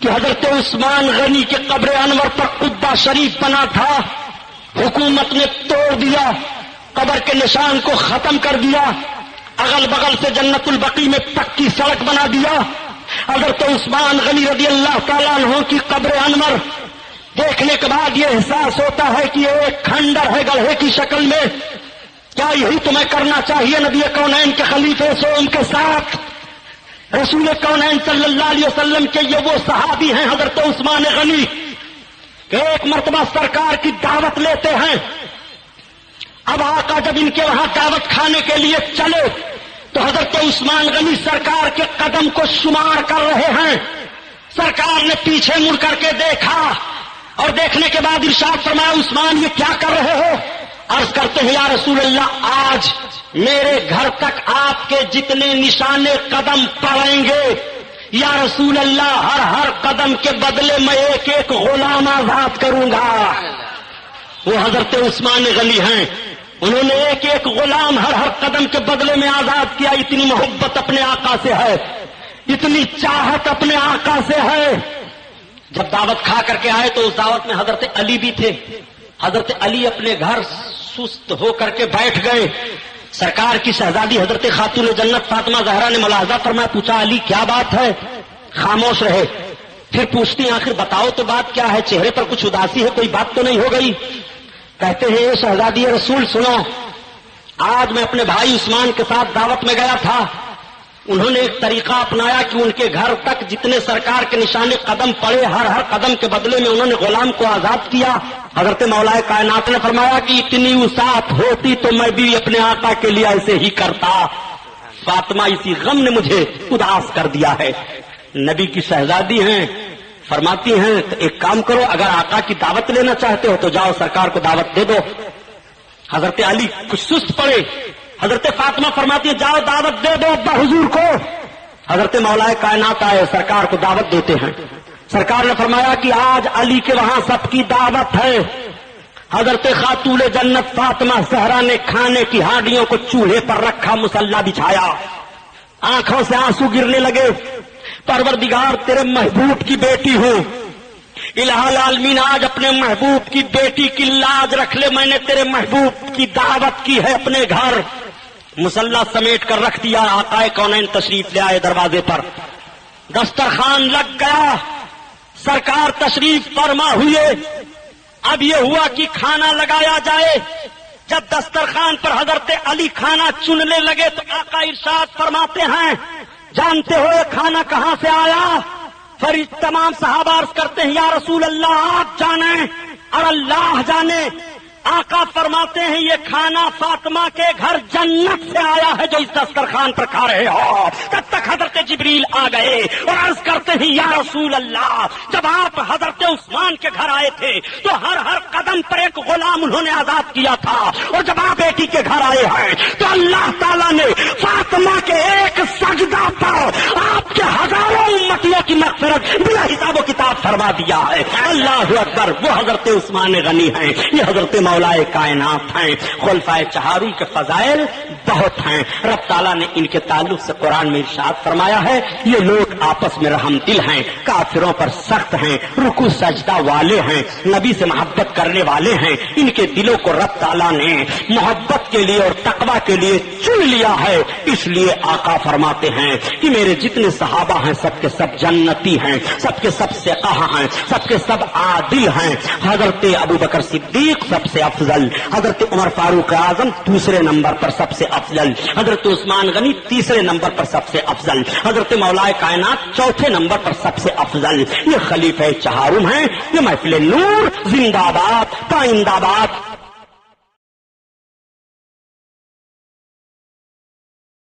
کہ حضرت عثمان غنی کے قبر انور پر قبہ شریف بنا تھا، حکومت نے توڑ دیا، قبر کے نشان کو ختم کر دیا، اگل بغل سے جنت البقیع میں پکی سڑک بنا دیا۔ حضرت عثمان غنی رضی اللہ تعالیٰ عنہ کی قبر انور دیکھنے کے بعد یہ احساس ہوتا ہے کہ یہ ایک کھنڈر ہے گڑھے کی شکل میں۔ کیا یہی تمہیں کرنا چاہیے نبی کونین کے خلیفے سوم کے ساتھ؟ رسول کونین صلی اللہ علیہ وسلم کے یہ وہ صحابی ہیں حضرت عثمان غنی کہ ایک مرتبہ سرکار کی دعوت لیتے ہیں۔ اب آقا جب ان کے وہاں دعوت کھانے کے لیے چلے تو حضرت عثمان غنی سرکار کے قدم کو شمار کر رہے ہیں۔ سرکار نے پیچھے مڑ کر کے دیکھا اور دیکھنے کے بعد ارشاد فرمایا، عثمان یہ کیا کر رہے ہو؟ عرض کرتے ہیں، یا رسول اللہ آج میرے گھر تک آپ کے جتنے نشانے قدم پڑیں گے، یا رسول اللہ ہر قدم کے بدلے میں ایک ایک غلام آزاد کروں گا۔ وہ حضرت عثمان غنی ہیں، انہوں نے ایک ایک غلام ہر قدم کے بدلے میں آزاد کیا۔ اتنی محبت اپنے آقا سے ہے، اتنی چاہت اپنے آقا سے ہے۔ جب دعوت کھا کر کے آئے تو اس دعوت میں حضرت علی بھی تھے۔ حضرت علی اپنے گھر سست ہو کر کے بیٹھ گئے۔ سرکار کی شہزادی حضرت خاتون جنت فاطمہ زہرا نے ملاحظہ فرمایا، پوچھا علی کیا بات ہے؟ خاموش رہے۔ پھر پوچھتی ہیں آخر بتاؤ تو بات کیا ہے، چہرے پر کچھ اداسی ہے، کوئی بات تو نہیں ہو گئی؟ کہتے ہیں شہزادی رسول سنو، آج میں اپنے بھائی عثمان کے ساتھ دعوت میں گیا تھا، انہوں نے ایک طریقہ اپنایا کہ ان کے گھر تک جتنے سرکار کے نشانے قدم پڑے ہر قدم کے بدلے میں انہوں نے غلام کو آزاد کیا۔ حضرت مولا کائنات نے فرمایا کہ اتنی وسعت ہوتی تو میں بھی اپنے آقا کے لیے ایسے ہی کرتا، فاطمہ اسی غم نے مجھے اداس کر دیا ہے۔ نبی کی شہزادی ہیں، فرماتی ہیں تو ایک کام کرو، اگر آقا کی دعوت لینا چاہتے ہو تو جاؤ سرکار کو دعوت دے دو۔ حضرت علی کچھ سست پڑے، حضرت فاطمہ فرماتی ہے جاؤ دعوت دے دو ابا حضور کو۔ حضرت مولا کائنات آئے، سرکار کو دعوت دیتے ہیں۔ سرکار نے فرمایا کہ آج علی کے وہاں سب کی دعوت ہے۔ حضرت خاتون جنت فاطمہ زہرا نے کھانے کی ہانڈیوں کو چولہے پر رکھا، مصلی بچھایا، آنکھوں سے آنسو گرنے لگے۔ پروردگار تیرے محبوب کی بیٹی ہوں، الہ العالمین آج اپنے محبوب کی بیٹی کی لاج رکھ لے، میں نے تیرے محبوب کی دعوت کی ہے اپنے گھر۔ مصلی سمیٹ کر رکھ دیا، آقا کونین تشریف لے آئے دروازے پر، دسترخوان لگ گیا، سرکار تشریف فرما ہوئے۔ اب یہ ہوا کہ کھانا لگایا جائے۔ جب دسترخوان پر حضرت علی کھانا چننے لگے تو آقا ارشاد فرماتے ہیں، جانتے ہو یہ کھانا کہاں سے آیا؟ فرید تمام صحابہ عرض کرتے ہیں یا رسول اللہ آپ جانیں اور اللہ جانے۔ آقا فرماتے ہیں یہ کھانا فاطمہ کے گھر جنت سے آیا ہے جو اس دسترخوان پر کھا رہے ہو۔ تب تک حضرت جبریل آ گئے اور عرض کرتے ہیں یا رسول اللہ جب آپ حضرت عثمان کے گھر آئے تھے تو ہر قدم پر ایک غلام انہوں نے آزاد کیا تھا، اور جب آپ بیٹی کے گھر آئے ہیں تو اللہ تعالیٰ نے فاطمہ کے ایک سجدہ پر آپ کے ہزاروں امتیوں کی مغفرت بلا حساب و کتاب فرما دیا ہے۔ اللہ اکبر۔ وہ حضرت عثمان غنی ہیں، یہ حضرت مولا کائنات ہیں۔ خلفائے چہاروں کے فضائل بہت ہیں۔ رب تعالیٰ نے ان کے تعلق سے قرآن میں ارشاد فرمایا ہے یہ لوگ آپس میں رحم دل ہیں، کافروں پر سخت ہیں، رکوع سجدہ والے ہیں، نبی سے محبت کرنے والے ہیں۔ ان کے دلوں کو رب تعالیٰ نے محبت کے لیے اور تقویٰ کے لیے چن لیا ہے۔ اس لیے آقا فرماتے ہیں کہ میرے جتنے صحابہ ہیں سب کے سب جنتی ہیں، سب کے سب سقہ ہیں، سب کے سب عادل ہیں۔ حضرت ابوبکر صدیق سب سے افضل، حضرت عمر فاروق اعظم دوسرے نمبر پر سب سے افضل، حضرت عثمان غنی تیسرے نمبر پر سب سے افضل، حضرت مولا کائنات چوتھے نمبر پر سب سے افضل۔ یہ خلیفہ چہارم ہیں۔ یہ محفل نور زندہ باد، پائندہ باد،